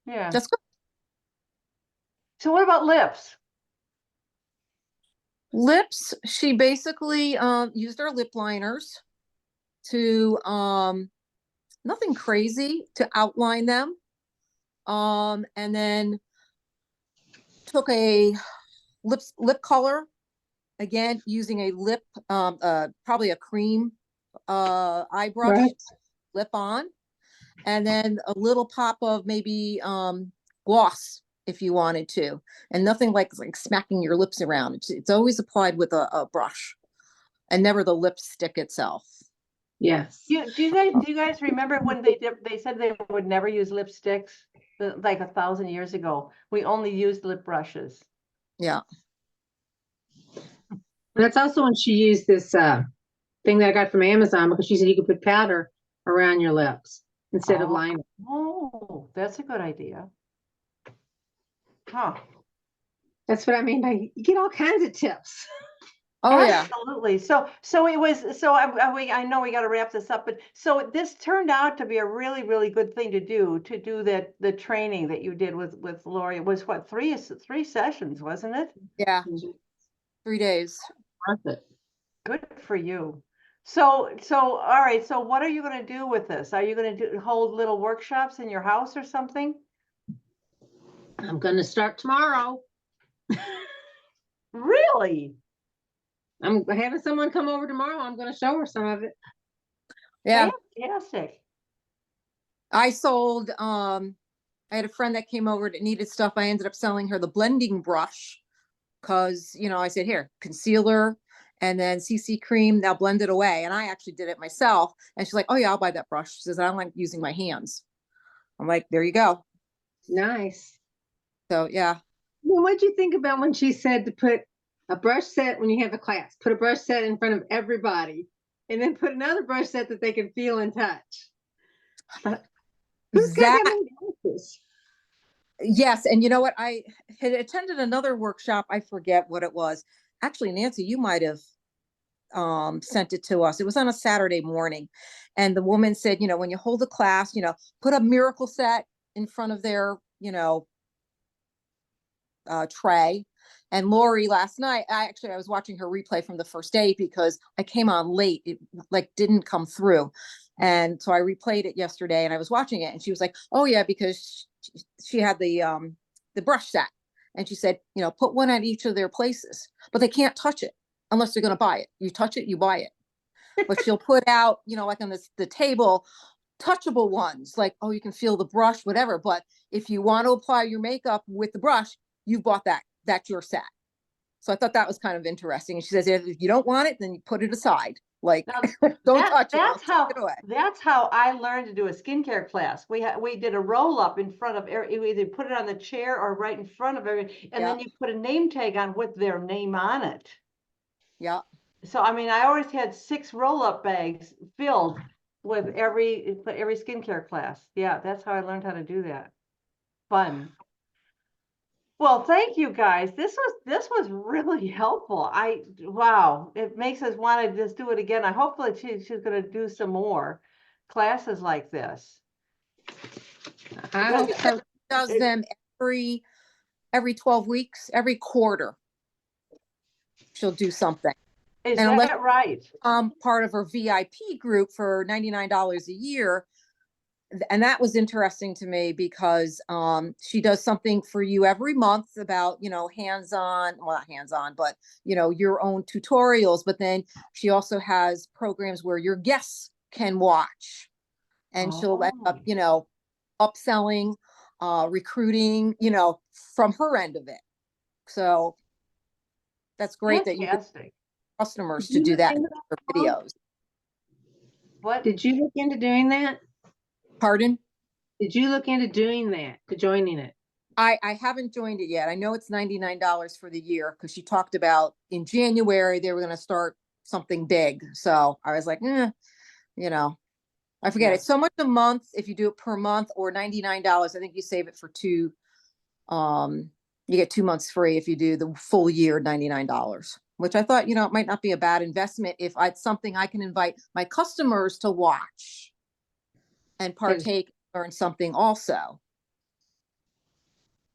Yeah. That's good. So what about lips? Lips, she basically used our lip liners to nothing crazy to outline them. And then took a lip color, again using a lip probably a cream eye brush, Right. lip on, and then a little pop of maybe gloss if you wanted to, and nothing like smacking your lips around. It's always applied with a brush and never the lipstick itself. Yes. Do you guys remember when they said they would never use lipsticks, like 1,000 years ago? We only used lip brushes. Yeah. And that's also when she used this thing that I got from Amazon, because she said you could put powder around your lips instead of liner. Oh, that's a good idea. Huh. That's what I mean by you get all kinds of tips. Oh yeah. Absolutely. So it was, so I know we got to wrap this up, but so this turned out to be a really, really good thing to do the training that you did with Lori. It was what, three sessions, wasn't it? Yeah. 3 days. Worth it. Good for you. So all right. So what are you going to do with this? Are you going to hold little workshops in your house or something? I'm going to start tomorrow. Really? I'm having someone come over tomorrow. I'm going to show her some of it. Yeah. Fantastic. I sold I had a friend that came over that needed stuff. I ended up selling her the blending brush because, I said, here, concealer and then CC cream, now blend it away. And I actually did it myself. And she's like, oh yeah, I'll buy that brush. She says, I don't like using my hands. I'm like, there you go. Nice. So yeah. Well, what'd you think about when she said to put a brush set when you have a class, put a brush set in front of everybody, and then put another brush set that they can feel and touch? Who's got that many brushes? Yes. And you know what? I had attended another workshop. I forget what it was. Actually, Nancy, you might have sent it to us. It was on a Saturday morning. And the woman said, when you hold a class, put a miracle set in front of their, tray. And Lori last night, I was watching her replay from the first day because I came on late. It like didn't come through. And so I replayed it yesterday and I was watching it and she was like, oh yeah, because she had the brush set. And she said, put one at each of their places, but they can't touch it unless they're going to buy it. You touch it, you buy it. But she'll put out, like on the table, touchable ones, like, oh, you can feel the brush, whatever. But if you want to apply your makeup with the brush, you bought that. That's your set. So I thought that was kind of interesting. And she says, if you don't want it, then you put it aside. Like, Now, don't touch it. I'll That's how take it away. that's how I learned to do a skincare class. We did a roll up in front of you either put it on the chair or right in front of everyone, and then you put a name tag on with their name on it. Yeah. So I mean, I always had 6 roll up bags filled with every skincare class. Yeah, that's how I learned how to do that. Fun. Well, thank you guys. This was really helpful. Wow, it makes us want to just do it again. I hopefully she's going to do some more classes like this. I hope so. Does them every 12 weeks, every quarter. She'll do something. Is And that right? Part of her VIP group for $99 a year, and that was interesting to me because she does something for you every month about, hands-on, well, not hands-on, but your own tutorials. But then she also has programs where your guests can watch, and she'll end up, Oh, upselling, recruiting, from her end of it. So that's great that you get fantastic. customers Did to you do look that in into their that, Paul? videos. What? Did you look into doing that? Pardon? Did you look into doing that, to joining it? I haven't joined it yet. I know it's $99 for the year because she talked about in January they were going to start something big. So I was like, I forget. Yeah. It's so much a month if you do it per month, or $99. I think you save it for two. You get 2 months free if you do the full year, $99, which I thought, it might not be a bad investment if it's something I can invite my customers to watch and partake, learn something also.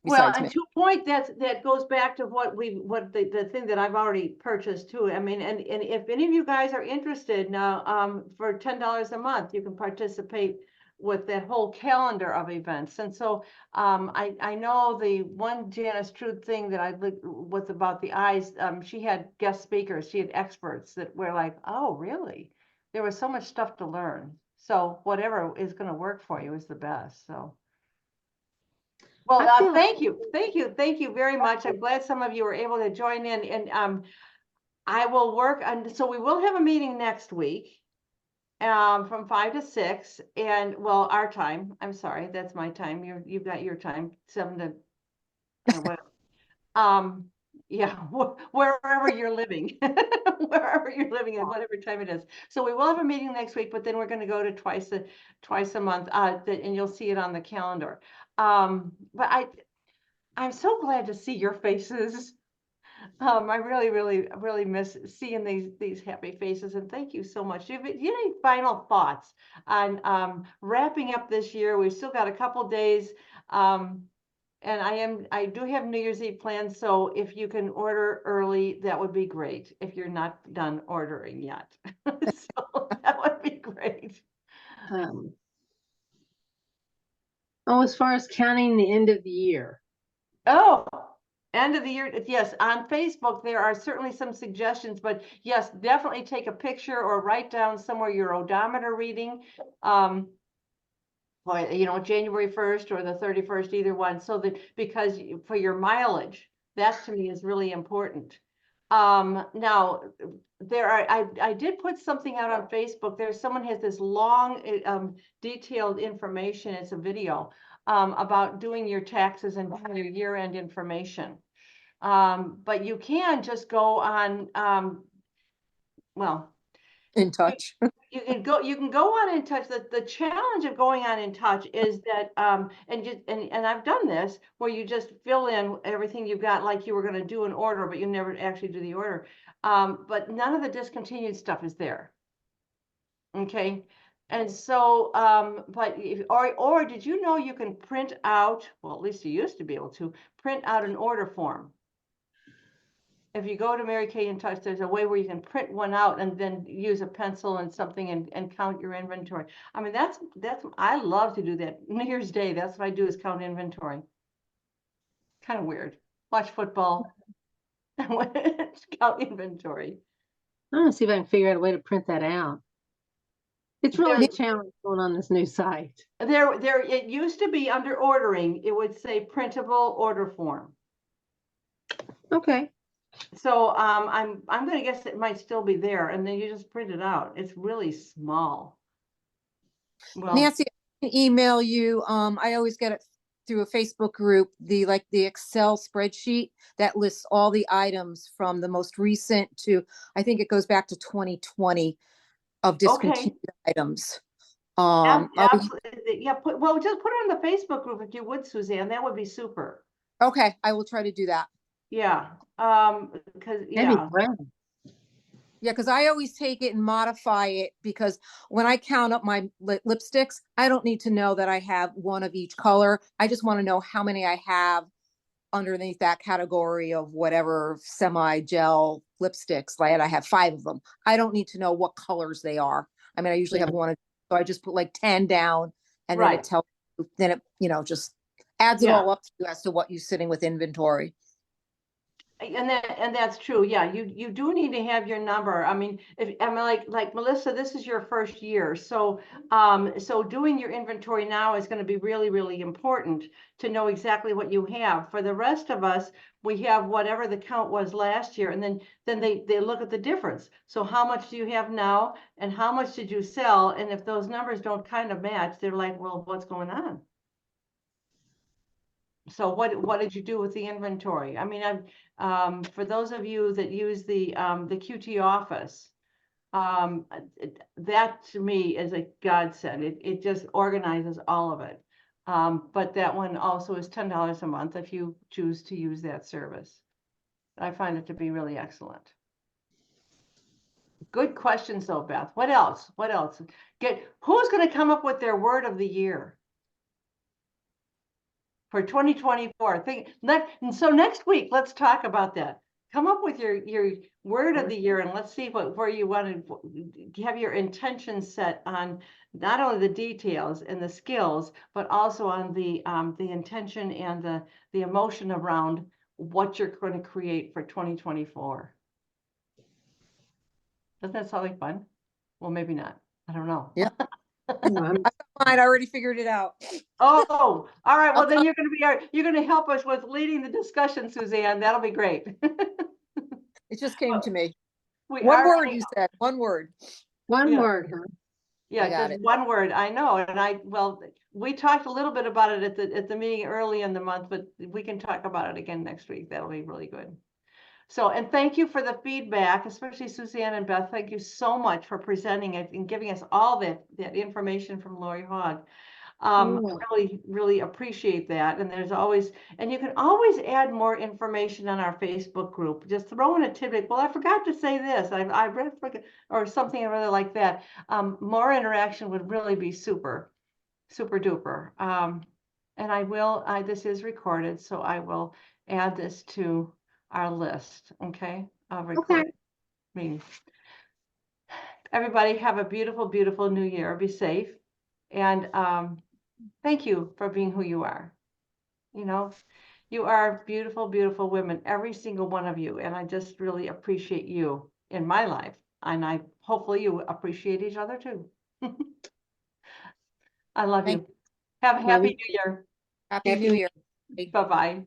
Well, Besides and me. to a point, that goes back to what the thing that I've already purchased too. I mean, and if any of you guys are interested now, for $10 a month, you can participate with that whole calendar of events. And so, I know the one Janice Trude thing that I was about the eyes. She had guest speakers, she had experts that were like, oh, really? There was so much stuff to learn. So whatever is going to work for you is the best. So. Well, I feel thank you very much. I'm glad some of you were able to join in, and I will work on. So we will have a meeting next week, from 5 to 6, and well, our time. I'm sorry, that's my time. You've got your time, 7 to whatever. Um, yeah, wherever you're living, wherever you're living, at whatever time it is. So we will have a meeting next week, but then we're going to go to twice a month, and you'll see it on the calendar. But I'm so glad to see your faces. I really, really, really miss seeing these happy faces, and thank you so much. Do you have any final thoughts on wrapping up this year? We've still got a couple days, and I do have New Year's Eve plans, so if you can order early, that would be great. If you're not done ordering yet, so that would be great. um, as far as counting the end of the year. Oh, end of the year. Yes, on Facebook, there are certainly some suggestions, but yes, definitely take a picture or write down somewhere your odometer reading. January 1st or the 31st, either one, so that because for your mileage, that to me is really important. Now I did put something out on Facebook. Someone has this long, detailed information. It's a video, about doing your taxes and doing your year-end information. But you can just go on, well, In touch. you can go on In Touch. The challenge of going on In Touch is that, and I've done this where you just fill in everything you've got like you were going to do an order, but you never actually do the order. But none of the discontinued stuff is there. Okay. And so, but or did you know you can print out, well, at least you used to be able to print out an order form? If you go to Mary Kay In Touch, there's a way where you can print one out and then use a pencil and something and count your inventory. I mean, that's I love to do that. New Year's Day, that's what I do, is count inventory. Kind of weird. Watch football, count inventory. I'm gonna see if I can figure out a way to print that out. It's really There, a challenge going on this new site. it used to be under ordering, it would say printable order form. Okay. So I'm gonna guess it might still be there, and then you just print it out. It's really small. Well, Nancy, I can email you. I always get it through a Facebook group, the Excel spreadsheet that lists all the items from the most recent to, I think it goes back to 2020 of discontinued items. I'll be, absolutely. Yeah, just put it on the Facebook group if you would, Suzanne. That would be super. okay, I will try to do that. Yeah. Because That'd be yeah. great. Yeah, because I always take it and modify it, because when I count up my lipsticks, I don't need to know that I have one of each color. I just want to know how many I have underneath that category of whatever semi-gel lipsticks. Like I have 5 of them. I don't need to know what colors they are. I mean, I usually have one, so I just put like 10 down And then Right. it tells, then it, just adds it Yeah. all up to you as to what you're sitting with inventory. And that's true. Yeah, you do need to have your number. I mean, like Melissa, this is your first year. So so doing your inventory now is going to be really, really important to know exactly what you have. For the rest of us, we have whatever the count was last year, and then they look at the difference. So how much do you have now, and how much did you sell? And if those numbers don't kind of match, they're like, well, what's going on? So what did you do with the inventory? I mean, for those of you that use the QT office, that to me is a godsend. It just organizes all of it. But that one also is $10 a month if you choose to use that service. I find it to be really excellent. Good questions though, Beth. What else? What else? Who's going to come up with their word of the year for 2024? And so next week, let's talk about that. Come up with your word of the year, and let's see where you want to have your intention set on not only the details and the skills, but also on the intention and the emotion around what you're going to create for 2024. Doesn't that sound like fun? Well, maybe not. I don't know. Yeah. I'm- Fine, I already figured it out. Oh, all right. Well, Okay. then you're going to help us with leading the discussion, Suzanne. That'll be great. It just came to me. We One are, word you said, one word. One Yeah. word, huh? yeah, I got just it. one word. I know, and well, we talked a little bit about it at the meeting early in the month, but we can talk about it again next week. That'll be really good. So, and thank you for the feedback, especially Suzanne and Beth. Thank you so much for presenting it and giving us all that information from Lori Hogg. Yeah. Really, really appreciate that. And and you can always add more information on our Facebook group. Just throw in a tidbit. Well, I forgot to say this. I read or something really like that. More interaction would really be super, super duper. And this is recorded, so I will add this to our list, okay, of recorded meetings. Everybody have a beautiful, beautiful new year. Be safe. And thank you for being who you are. You are beautiful, beautiful women, every single one of you. And I just really appreciate you in my life. And hopefully you appreciate each other too. I love Thank you. Have a Love happy you. New Year. Happy Happy New Year. Bye-bye.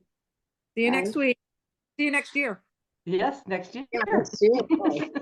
See you Bye. next week. See you next year. Yes, next year. Yeah, let's do it.